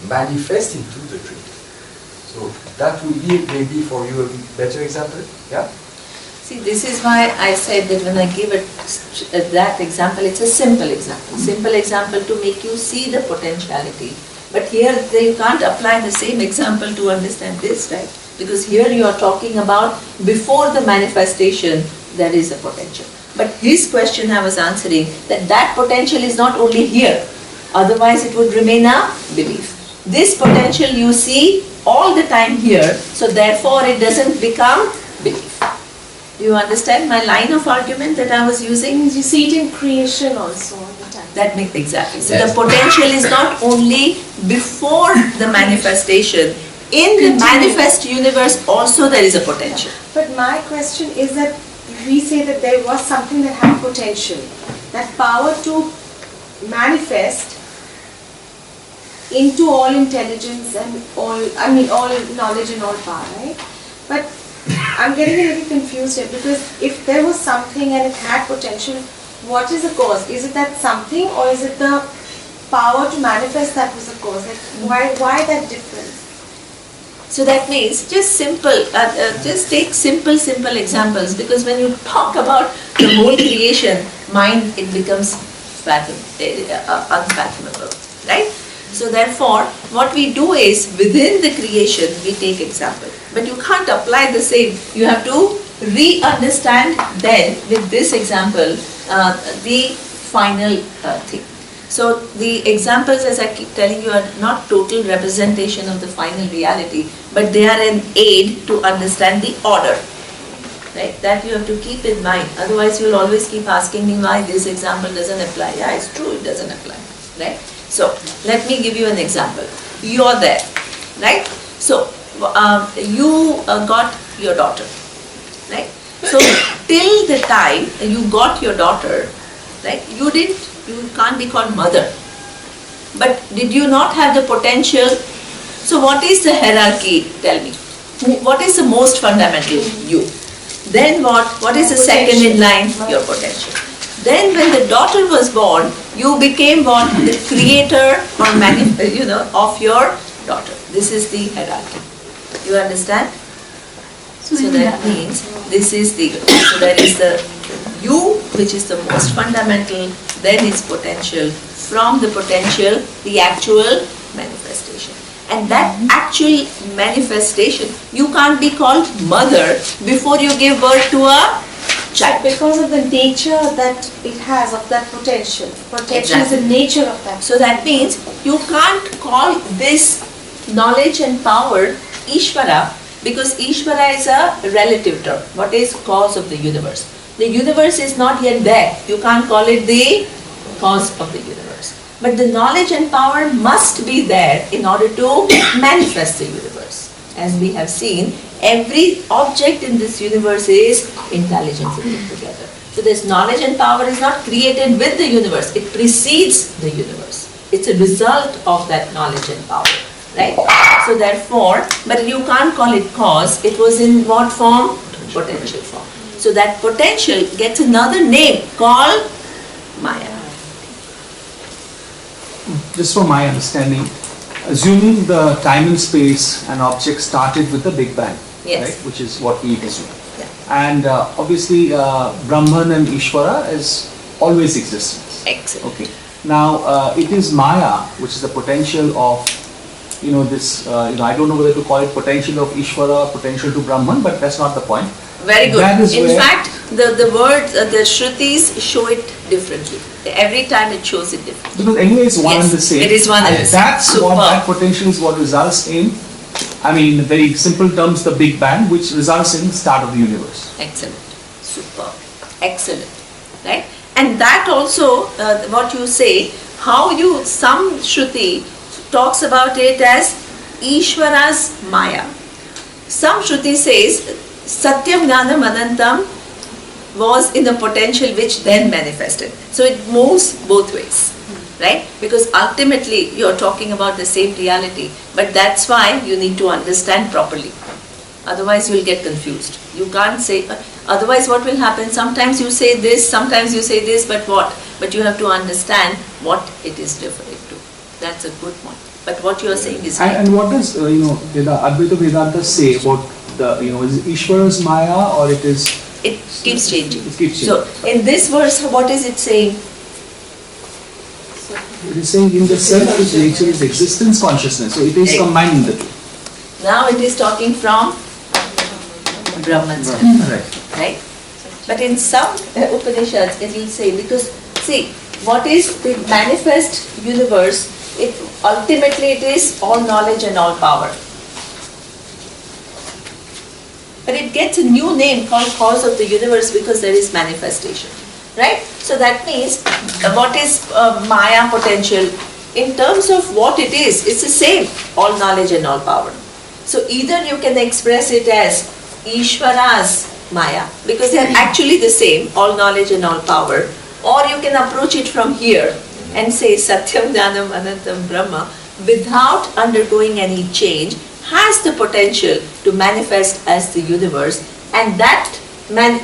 manifest into the dream. So that would be maybe for you a better example. Yeah? See, this is why I said that when I give that example, it's a simple example. Simple example to make you see the potentiality. But here you can't apply the same example to understand this, right? Because here you are talking about before the manifestation, there is a potential. But his question I was answering, that potential is not only here. Otherwise it would remain a belief. This potential you see all the time here, so therefore it doesn't become belief. Do you understand my line of argument that I was using? You see it in creation also all the time. That makes exactly. So the potential is not only before the manifestation. In the manifest universe also there is a potential. But my question is that we say that there was something that had potential, that power to manifest into all intelligence and all knowledge and all power, right? But I'm getting a little confused here, because if there was something and it had potential, what is the cause? Is it that something, or is it the power to manifest that was the cause? Like why that difference? So that means just take simple examples, because when you talk about the whole creation, mind, it becomes unfathomable, right? So therefore, what we do is, within the creation, we take example. But you can't apply the same. You have to re-understand then, with this example, the final thing. So the examples, as I keep telling you, are not total representation of the final reality, but they are an aid to understand the order. Right? That you have to keep in mind. Otherwise, you will always keep asking me why this example doesn't apply. Yeah, it's true, it doesn't apply. Right? So let me give you an example. You're there, right? So you got your daughter, right? So till the time you got your daughter, right? You can't be called mother. But did you not have the potential? So what is the hierarchy? Tell me. What is the most fundamental? You. Then what? What is the second in line? Your potential. Then when the daughter was born, you became what? The creator or of your daughter. This is the hierarchy. You understand? So that means this is so there is the you, which is the most fundamental, then is potential. From the potential, the actual manifestation. And that actual manifestation, you can't be called mother before you give birth to a child. Because of the nature that it has, of that potential. Potential is the nature of that. So that means you can't call this knowledge and power Ishvara, because Ishvara is a relative term. What is cause of the universe? The universe is not yet there. You can't call it the cause of the universe. But the knowledge and power must be there in order to manifest the universe. As we have seen, every object in this universe is intelligently put together. So this knowledge and power is not created with the universe. It precedes the universe. It's a result of that knowledge and power. Right? So therefore, but you can't call it cause. It was in what form? Potential form. So that potential gets another name called Maya. Just for my understanding, assuming the time and space and object started with the Big Bang, Yes. right? Which is what we assume. Yeah. And obviously, Brahman and Ishvara is always existence. Excellent. Okay. Now, it is Maya, which is the potential of, this, I don't know whether to call it potential of Ishvara, potential to Brahman, but that's not the point. Very good. That is In where- fact, the words, the Shrutis show it differently. Every time it shows it differently. Because anyway, it's one Yes, and the same. it is one and the same. That's Super. what that potential is what results in, in very simple terms, the Big Bang, which results in start of the universe. Excellent. Super. Excellent. Right? And that also, what you say, some Shruti talks about it as Ishvara's Maya. Some Shruti says, Satyam Jnanam Anantam was in the potential which then manifested. So it moves both ways, right? Because ultimately you're talking about the same reality, but that's why you need to understand properly. Otherwise you'll get confused. You can't say, otherwise what will happen? Sometimes you say this, sometimes you say this, but what? But you have to understand what it is referring to. That's a good point. But what you are saying is right. And what does, Advaita Vedanta say about is Ishvara's Maya or it is? It keeps changing. It keeps changing. So in this verse, what is it saying? It is saying in the self which nature is existence consciousness. So it is Right. combining the two. Now it is talking from Brahman's right? But in some Upanishads it will say, because see, what is the manifest universe, ultimately it is all knowledge and all power. But it gets a new name called cause of the universe because there is manifestation, right? So that means what is Maya potential? In terms of what it is, it's the same, all knowledge and all power. So either you can express it as Ishvara's Maya, because they are actually the same, all knowledge and all power, or you can approach it from here and say Satyam Jnanam Anantam Brahma without undergoing any change, has the potential to manifest as the universe, and that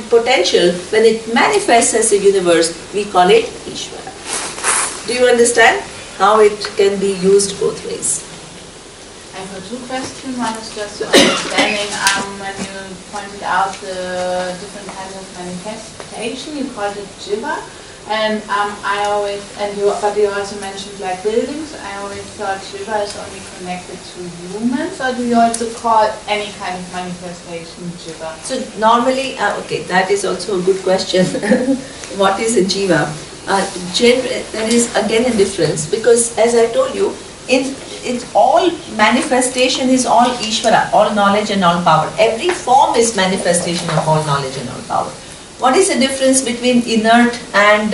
potential, when it manifests as a universe, we call it Ishvara. Do you understand how it can be used both ways? I have two questions. One is just understanding when you pointed out the different kinds of manifestation, you called it jiva. And but you also mentioned like buildings. I always thought Shiva is only connected to humans, or do you also call any kind of manifestation Jiva? So normally, that is also a good question. What is a jiva? There is again a difference, because as I told you, it's all manifestation is all Ishvara, all knowledge and all power. Every form is manifestation of all knowledge and all power. What is the difference between inert and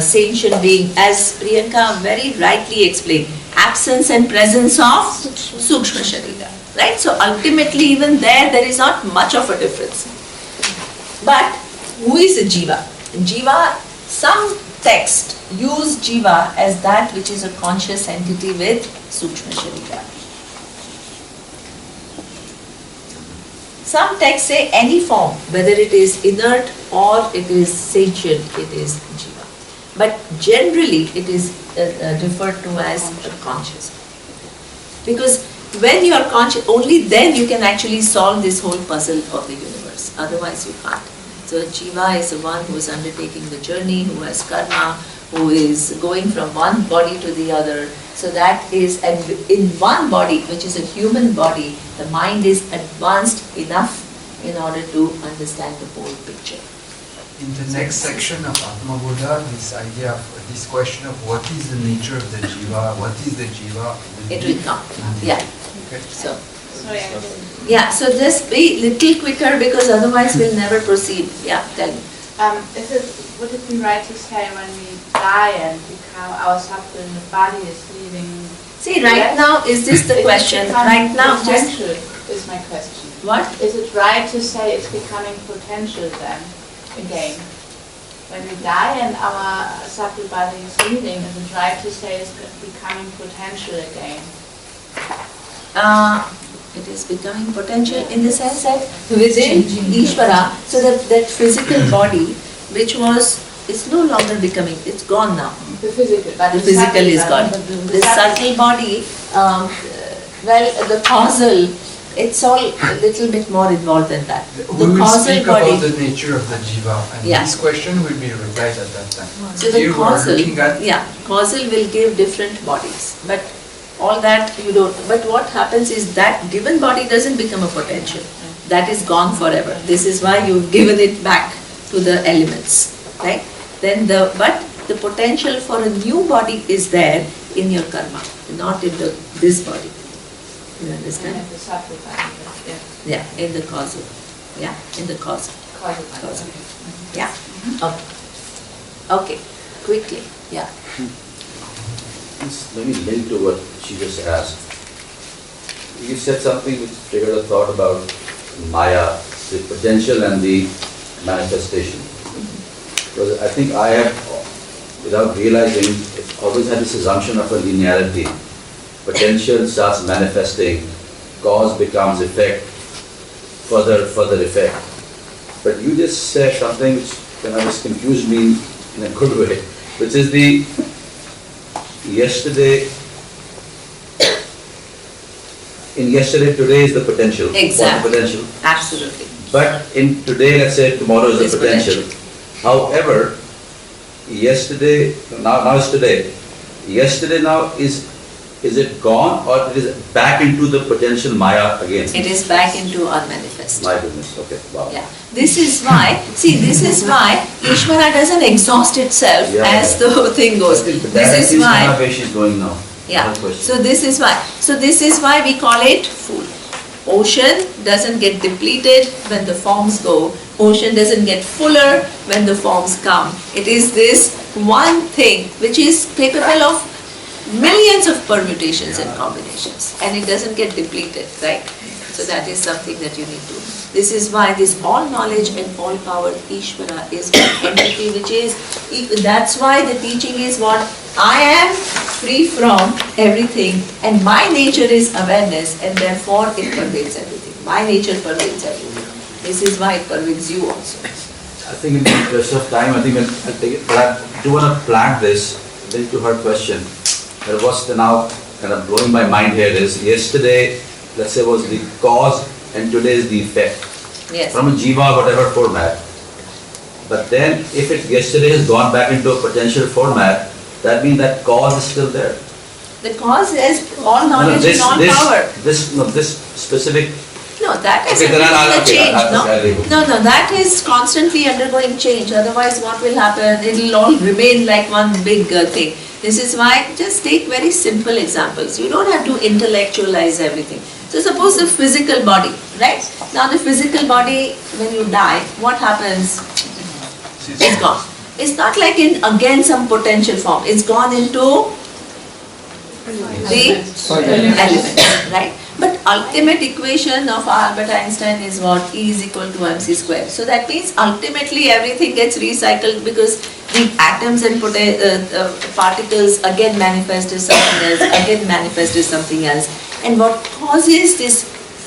sentient being? As Priyanka very rightly explained, absence and presence of Sukshma Sharira. Right? So ultimately even there is not much of a difference. But who is a jiva? Jiva, some text use jiva as that which is a conscious entity with sukshma sharira. Some texts say any form, whether it is inert or it is sentient, it is jiva. But generally it is referred to as a conscious. Because when you are conscious, only then you can actually solve this whole puzzle of the universe. Otherwise you can't. So jiva is the one who is undertaking the journey, who has karma, who is going from one body to the other. So that is, and in one body, which is a human body, the mind is advanced enough in order to understand the whole picture. In the next section of Atma Bodha, this idea of this question of what is the nature of the jiva, what is the jiva? It will come. Yeah. Okay. So. Sorry, I didn't. Yeah, so just be little quicker because otherwise we'll never proceed. Yeah, tell me. Would it be right to say when we die and become our suffering, the body is leaving? See, right now, is this the question? Right now, just... Potential is my question. What? Is it right to say it's becoming potential then, again? When we die and our subtle body is leaving, is it right to say it's becoming potential again? It is becoming potential in the sense that within Ishvara, so that physical body, which was, it's no longer becoming, it's gone now. The physical, but The physical is gone. The subtle body, well, the causal, it's all a little bit more involved than that. We will speak body, about the nature of the jiva, and Yeah. this question will be replied at that time. so the Here we are causal, looking at causal will give different bodies, but all that you don't, but what happens is that given body doesn't become a potential. That is gone forever. This is why you've given it back to the elements, right? Then but the potential for a new body is there in your karma, not in this body. You understand? And the subtle body, yeah. Yeah, in the causal. Yeah, in the causal. Causal. Yeah. Okay. Okay. Quickly. Yeah. Let me link to what she just asked. You said something which triggered a thought about Maya, the potential and the manifestation. Because I think I have, without realizing, always had this assumption of a linearity. Potential starts manifesting, cause becomes effect, further effect. But you just said something which kind of just confused me in a good way, which is the yesterday, today is the potential. Exactly. Potential. Absolutely. But in today, let's say tomorrow is the potential. However, yesterday, now is today. Yesterday now is it gone or it is back into the potential Maya again? It is back into unmanifest. My goodness, okay, wow. Yeah. This is why Ishvara doesn't exhaust itself as the thing goes. This is why. Where she's going now. Yeah. No question. So this is why we call it full. Ocean doesn't get depleted when the forms go. Ocean doesn't get fuller when the forms come. It is this one thing which is capable of millions of permutations and combinations, and it doesn't get depleted, right? So that is something that you need to. This is why this all knowledge and all power Ishvara is one entity which is, that's why the teaching is what? I am free from everything and my nature is awareness and therefore it pervades everything. My nature pervades everything. This is why it pervades you also. I think in the interest of time, I think I'll take it, but I do want to plant this linked to her question. But what's now kind of blowing my mind here is yesterday, let's say, was the cause and today is the effect. Yes. From a jiva, whatever format. But then if it yesterday has gone back into a potential format, that means that cause is still there. The cause is all knowledge and all power. This specific. No, that is Okay, then undergoing change, I'll no, that is constantly undergoing change. Otherwise, what will happen? It will all remain like one big thing. This is why, just take very simple examples. You don't have to intellectualize everything. So suppose the physical body, right? Now the physical body, when you die, what happens? It's gone. It's not like in again some potential form. It's gone into the element, right? But ultimate equation of Albert Einstein is what? E is equal to mc square. So that means ultimately everything gets recycled because the atoms and particles again manifest as something else, again manifest as something else. And what causes this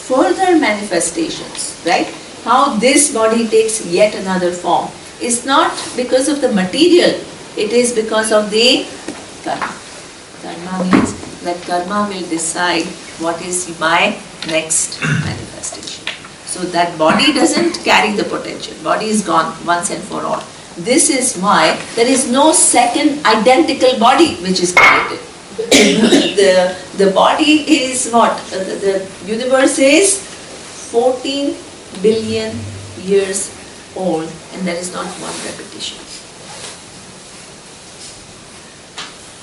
further manifestations, right? How this body takes yet another form is not because of the material, it is because of the karma. Karma means that karma will decide what is my next manifestation. So that body doesn't carry the potential. Body is gone once and for all. This is why there is no second identical body which is created. The body is what? The universe is 14 billion years old and there is not one repetition.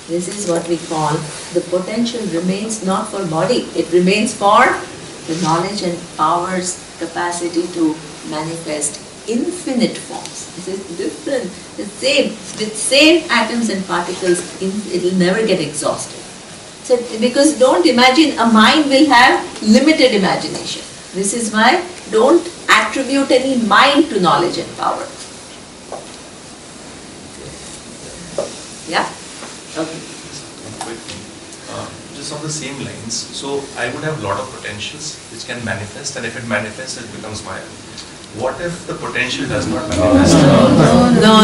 This is what we call the potential remains not for body, it remains for the knowledge and power's capacity to manifest infinite forms. This is different, the same atoms and particles, it will never get exhausted. So, because don't imagine a mind will have limited imagination. This is why don't attribute any mind to knowledge and power. Yeah? Okay. Quick thing. Just on the same lines, so I would have a lot of potentials which can manifest, and if it manifests, it becomes Maya. What if the potential does not manifest? No.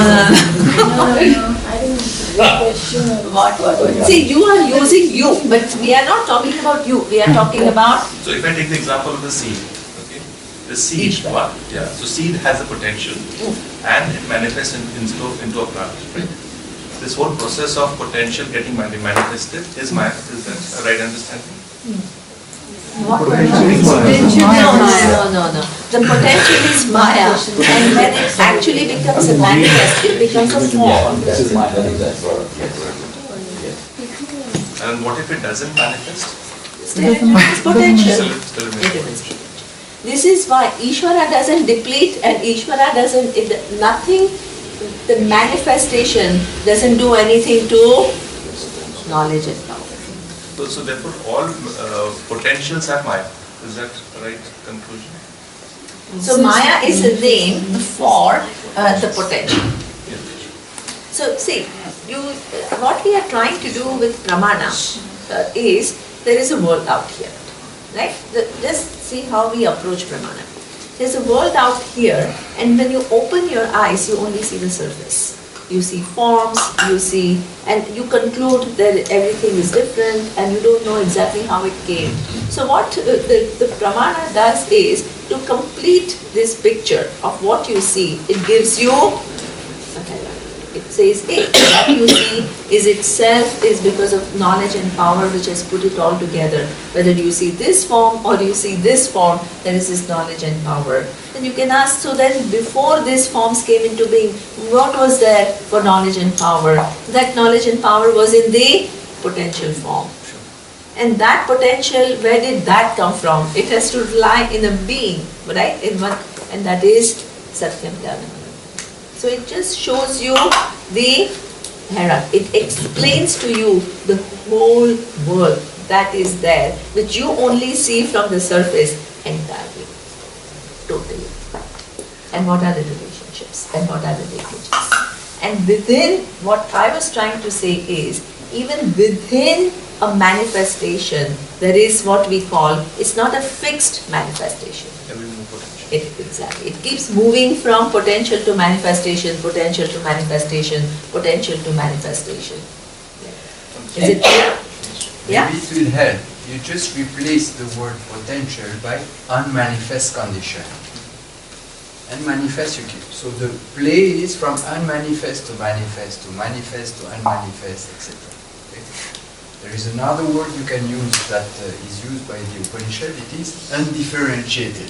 What? See, you are using you, but we are not talking about you. We are talking about. So if I take the example of the seed, okay, the seed, so seed has a potential, and it manifests into a plant, right? This whole process of potential getting manifested is Maya. Is that a right understanding? What? No. The potential is Maya, and when it actually becomes a manifest, it becomes a form. This is Maya. And what if it doesn't manifest? Still it's potential. Still remains. This is why Ishvara doesn't deplete and Ishvara doesn't, nothing, the manifestation doesn't do anything to knowledge and power. So therefore all potentials are Maya. Is that the right conclusion? So Maya is a name for the potential. So see, what we are trying to do with Pramana is, there is a world out here, right? Just see how we approach Pramana. There's a world out here, and when you open your eyes, you only see the surface. You see forms, and you conclude that everything is different, and you don't know exactly how it came. So what the Pramana does is, to complete this picture of what you see, it gives you, it says, hey, what you see is itself is because of knowledge and power which has put it all together. Whether you see this form or you see this form, there is this knowledge and power. Then you can ask, so then before these forms came into being, what was there for knowledge and power? That knowledge and power was in the potential form. And that potential, where did that come from? It has to lie in a being, right? And that is Satyam Jnanam. So it just shows you the hierarchy. It explains to you the whole world that is there, which you only see from the surface entirely, totally. And what are the relationships? And what are the linkages? And within, what I was trying to say is, even within a manifestation, there is what we call, it's not a fixed manifestation. Exactly. It keeps moving from potential to manifestation, potential to manifestation, potential to manifestation. Is it clear? Yeah? Maybe it will help. You just replace the word potential by unmanifest condition. Unmanifest, you keep. So the play is from unmanifest to manifest, to manifest to unmanifest, etc. Okay? There is another word you can use that is used by the Upanishad. It is undifferentiated.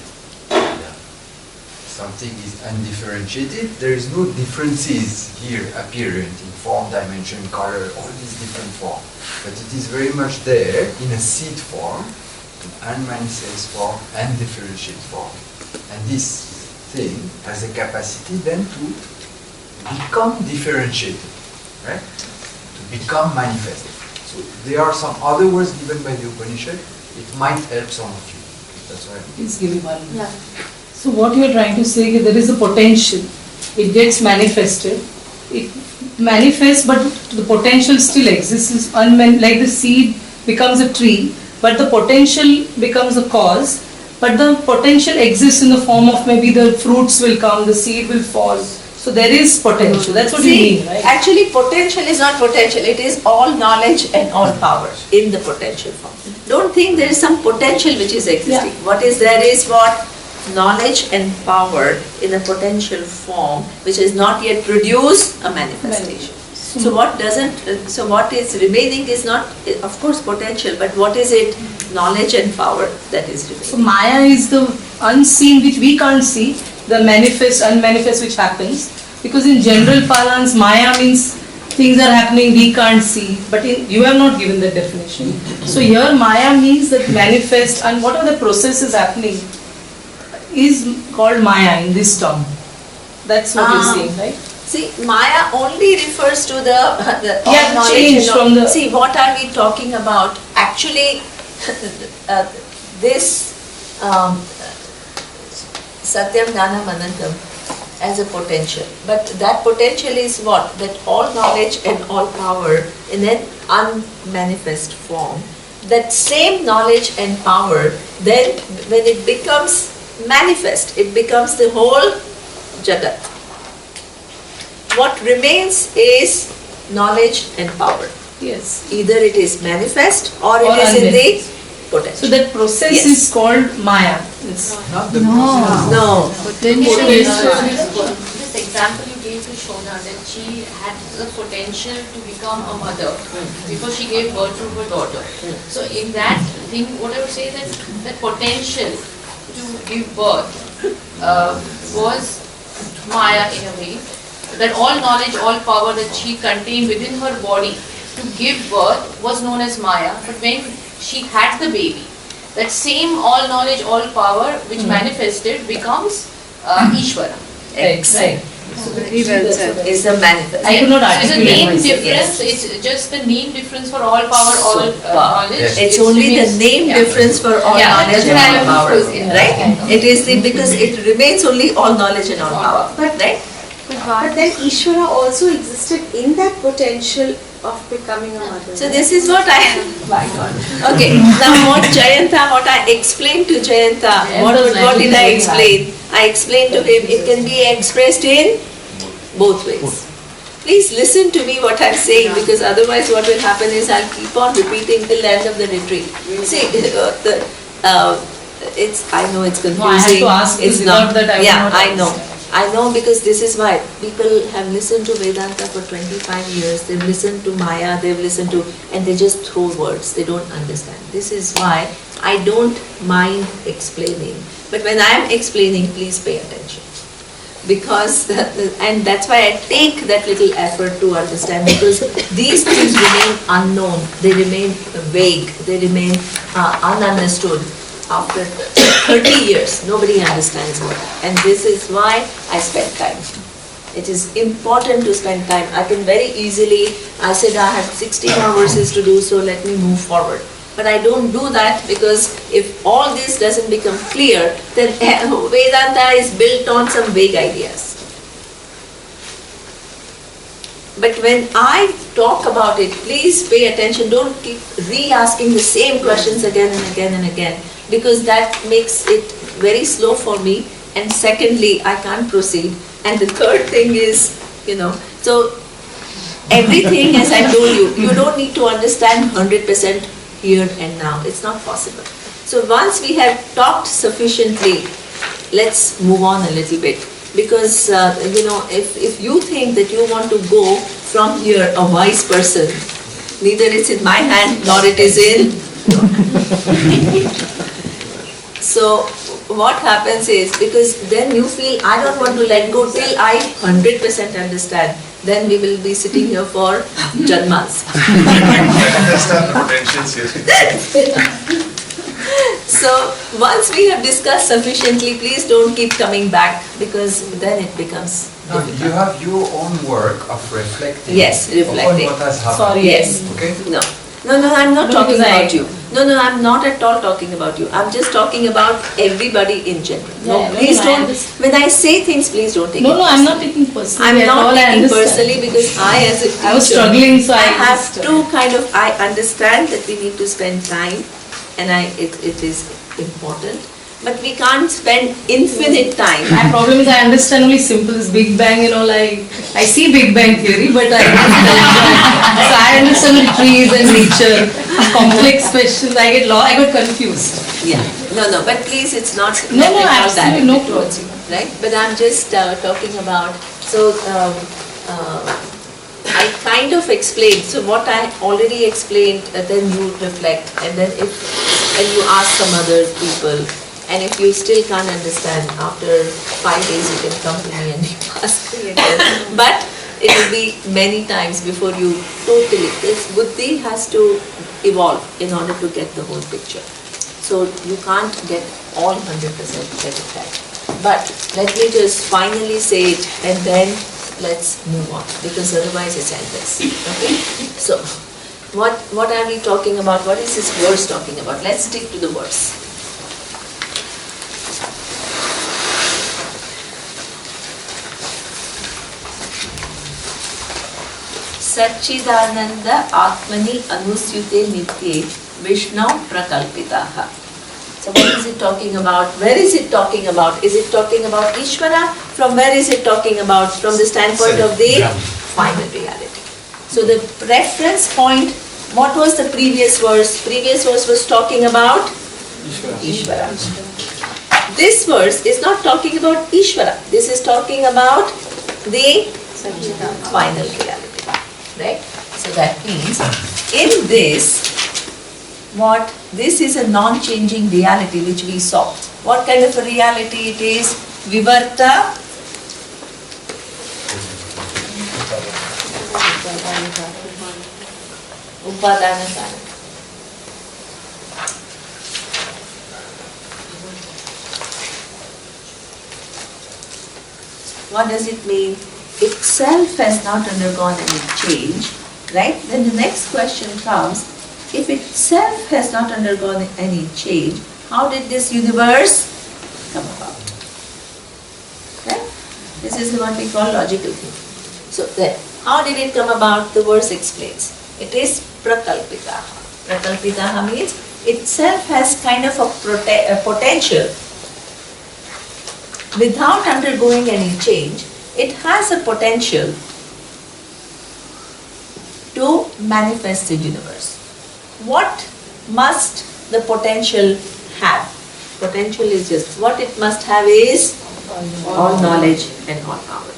Something is undifferentiated, there is no differences here apparent in form, dimension, color, all these different forms. But it is very much there in a seed form, an unmanifest form, and differentiate form. And this thing has a capacity then to become differentiated, right? To become manifest. So there are some other words given by the Upanishad. It might help some of you. That's why. Please give me one. Yeah. So what you are trying to say is there is a potential. It gets manifested. It manifests, but the potential still exists. It's like the seed becomes a tree, but the potential becomes a cause. But the potential exists in the form of maybe the fruits will come, the seed will fall. So there is potential. That's what you mean, right? Actually, potential is not potential. It is all knowledge and all power in the potential form. Don't think there is some potential which is existing. Yeah. What is there is what? Knowledge and power in a potential form which is not yet produced a manifestation. So what is remaining is not, of course, potential, but what is it? Knowledge and power that is remaining. So Maya is the unseen which we can't see, the manifest, unmanifest which happens. Because in general parlance, Maya means things are happening we can't see, but you have not given that definition. So here Maya means that manifest, and what are the processes happening is called Maya in this term. That's what you're saying, right? See, Maya only refers to the all Yeah, knowledge change and all. from the- See, what are we talking about? Actually, this Satyam Jnanam Anantam as a potential. But that potential is what? That all knowledge and all power in an unmanifest form. That same knowledge and power, then when it becomes manifest, it becomes the whole Jagat. What remains is knowledge and power. Yes. Either it is manifest or it Or is in the unmanifest. potential. So that process Yes. is called Maya. It's Not the process. No. This example you gave to Shona, that she had the potential to become a mother before she gave birth to her daughter. So in that thing, what I would say that the potential to give birth was Maya in a way. That all knowledge, all power that she contained within her body to give birth was known as Maya. But when she had the baby, that same all knowledge, all power which manifested becomes Ishvara. Exactly. Is the manifest. I could not So it's a articulate name myself. difference, it's just the name difference for all power, all knowledge. It's only the name difference for all Yeah, knowledge that's and what all I power, was supposing. right? It is because it remains only all knowledge and all power, right? But then Ishvara also existed in that potential of becoming a mother. So this is what okay, now what I explained to Jayanta, what did I explain? I explained to him it can be expressed in both ways. Please listen to me what I'm saying, because otherwise what will happen is I'll keep on repeating till the end of the retreat. See, I know it's confusing. No, I have to ask it's this not. without that I will Yeah, not I know. understand. I know, because this is why people have listened to Vedanta for 25 years. They've listened to Maya, they've listened to, and they just throw words. They don't understand. This is why I don't mind explaining. But when I am explaining, please pay attention. Because, and that's why I take that little effort to understand, because these things remain unknown, they remain vague, they remain ununderstood. After 30 years, nobody understands what. And this is why I spend time. It is important to spend time. I can very easily, I said I have 60 more verses to do, so let me move forward. But I don't do that, because if all this doesn't become clear, then Vedanta is built on some vague ideas. But when I talk about it, please pay attention. Don't keep re-asking the same questions again and again and again, because that makes it very slow for me. And secondly, I can't proceed. And the third thing is, so everything, as I told you, you don't need to understand 100% here and now. It's not possible. So once we have talked sufficiently, let's move on a little bit. Because, if you think that you want to go from here a wise person, neither it's in my hand nor it is in. So what happens is, because then you feel, I don't want to let go till I 100% understand. Then we will be sitting here for janmas. Understand the potentials here. So once we have discussed sufficiently, please don't keep coming back, because then it becomes difficult. You have your own work of reflecting. Yes, reflecting. Upon what has happened. Sorry. Yes. Okay. No, I'm not No, talking because about you. No, I'm not at all talking about you. I'm just talking about everybody in general. No, Yeah, no, please no, I don't. understand. When I say things, please don't take it. No, I'm not personally. taking personally. I'm at not all, I taking understand. personally because I, as a teacher, I was struggling, so I have understood. to kind of. I understand that we need to spend time, and it is important. But we can't spend infinite time. My problem is I understand only simple as Big Bang, like I see Big Bang theory, but I understand. So I understand the trees and nature, complex questions. I get lost. I got confused. Yeah. No. But please, it's not. No, not absolutely no directed towards you, right? But I'm just talking about. So I kind of explained. So what I already explained, then you reflect, and then and you ask some other people. And if you still can't understand, after 5 days you can come to me and you ask me again. But it will be many times before you totally, this buddhi has to evolve in order to get the whole picture. So you can't get all 100% get it right. But let me just finally say it and then let's move on, because otherwise it's endless. Okay? So what are we talking about? What is this verse talking about? Let's stick to the verse. Satchidananda Atmani Anusyute Nitye Vishnu Prakalpitaha. So what is it talking about? Where is it talking about? Is it talking about Ishvara? From where is it talking about? From the standpoint of the final reality. So the reference point, what was the previous verse? Previous verse was talking about Ishvara. This verse is not talking about Ishvara. This is talking about the final reality. Right? So that means in this, this is a non-changing reality which we saw. What kind of a reality it is? Vivarta, Upadana Karana. What does it mean? Itself has not undergone any change, right? Then the next question comes, if itself has not undergone any change, how did this universe come about? Right? This is what we call logical thinking. So then, how did it come about? The verse explains. It is prakalpitaha. Prakalpitaha means itself has kind of a potential without undergoing any change. It has a potential to manifest the universe. What must the potential have? Potential is just, what it must have is all knowledge and all power.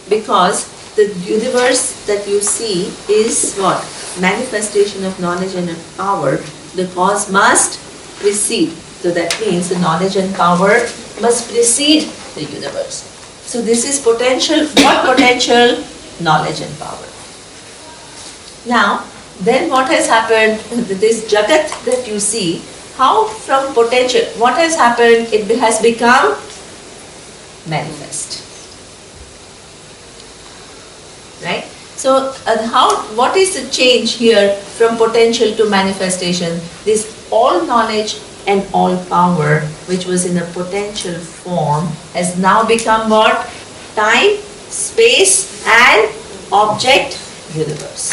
Because the universe that you see is what? Manifestation of knowledge and power. The cause must precede. So that means the knowledge and power must precede the universe. So this is potential. What potential? Knowledge and power. Now, then what has happened? This Jagat that you see, how from potential, what has happened? It has become manifest. Right? So, what is the change here from potential to manifestation? This all knowledge and all power, which was in a potential form, has now become what? Time, space, and object universe.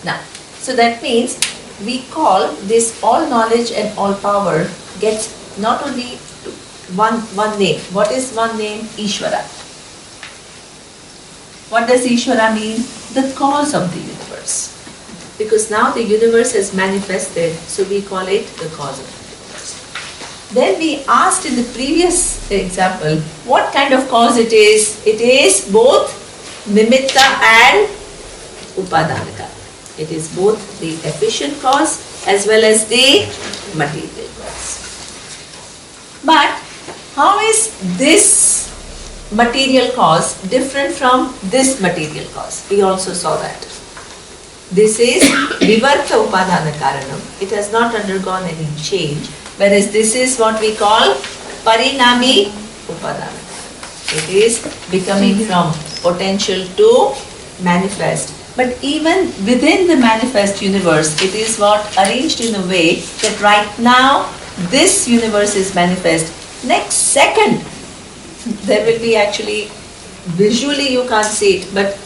Now, so that means we call this all knowledge and all power gets not only one name. What is one name? Ishvara. What does Ishvara mean? The cause of the universe. Because now the universe has manifested, so we call it the cause of the universe. Then we asked in the previous example, what kind of cause it is? It is both nimitta and upadanaka. It is both the efficient cause as well as the material cause. But how is this material cause different from this material cause? We also saw that. This is vivarta upadana karanam. It has not undergone any change. Whereas this is what we call parinami upadana. It is becoming from potential to manifest. But even within the manifest universe, it is what arranged in a way that right now this universe is manifest. Next second, there will be actually, visually you can't see it, but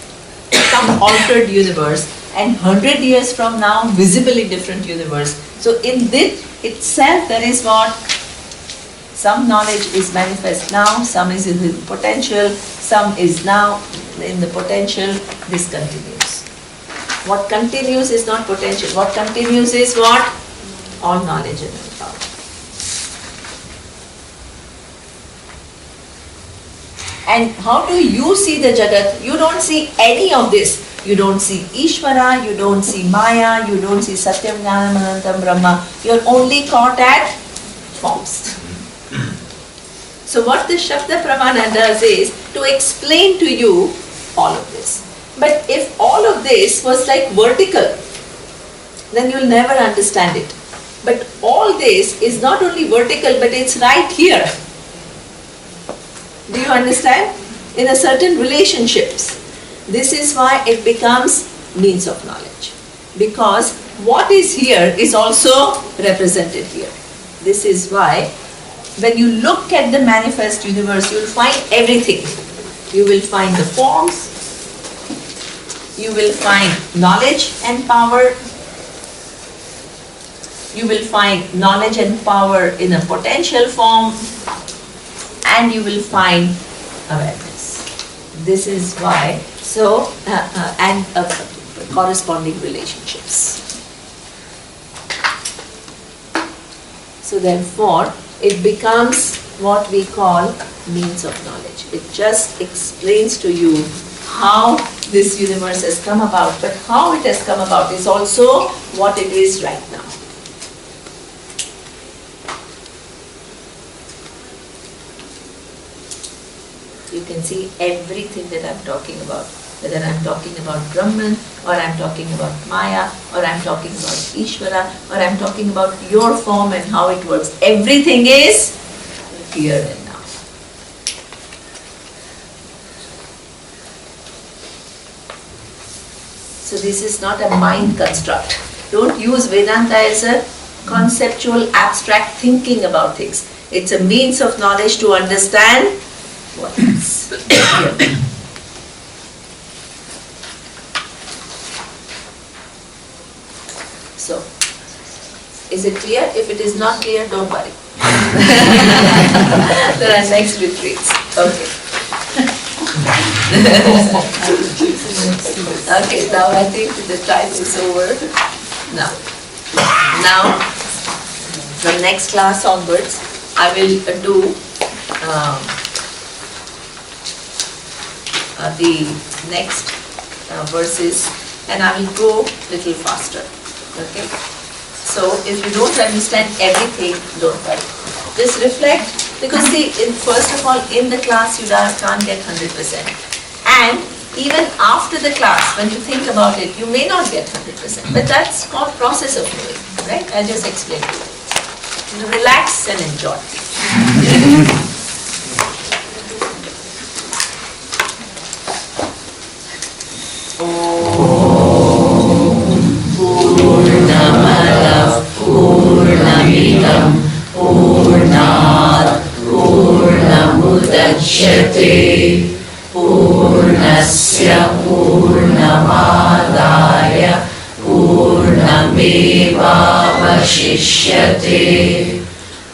some altered universe, and 100 years from now, visibly different universe. So in this itself, there is what? Some knowledge is manifest now, some is in the potential, some is now in the potential. This continues. What continues is not potential. What continues is what? All knowledge and all power. And how do you see the Jagat? You don't see any of this. You don't see Ishvara, you don't see Maya, you don't see Satyam, Jnanam, Anantam, Brahma. You're only caught at forms. So what the Shabda Pramana does is to explain to you all of this. But if all of this was like vertical, then you'll never understand it. But all this is not only vertical, but it's right here. Do you understand? In a certain relationships. This is why it becomes means of knowledge. Because what is here is also represented here. This is why when you look at the manifest universe, you will find everything. You will find the forms, you will find knowledge and power, you will find knowledge and power in a potential form, and you will find awareness. This is why, so, and corresponding relationships. So therefore, it becomes what we call means of knowledge. It just explains to you how this universe has come about, but how it has come about is also what it is right now. You can see everything that I'm talking about, whether I'm talking about Brahman, or I'm talking about Maya, or I'm talking about Ishvara, or I'm talking about your form and how it works. Everything is here and now. So this is not a mind construct. Don't use Vedanta as a conceptual, abstract thinking about things. It's a means of knowledge to understand what is here. So, is it clear? If it is not clear, don't worry. There are next retreats. Okay. Okay, now I think the time is over. Now, from next class onwards, I will do the next verses, and I will go little faster. Okay? So if you don't understand everything, don't worry. Just reflect, because see, first of all, in the class you guys can't get 100%. And even after the class, when you think about it, you may not get 100%. But that's called process of knowing, right? I'll just explain to you. Relax and enjoy. Purnamadav Purnamidam Purnat Purnamudachyate Purnasya Purnamadaya Purnamevavashishyate.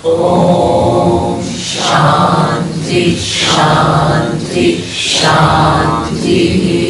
Om Shanti Shanti Shanti.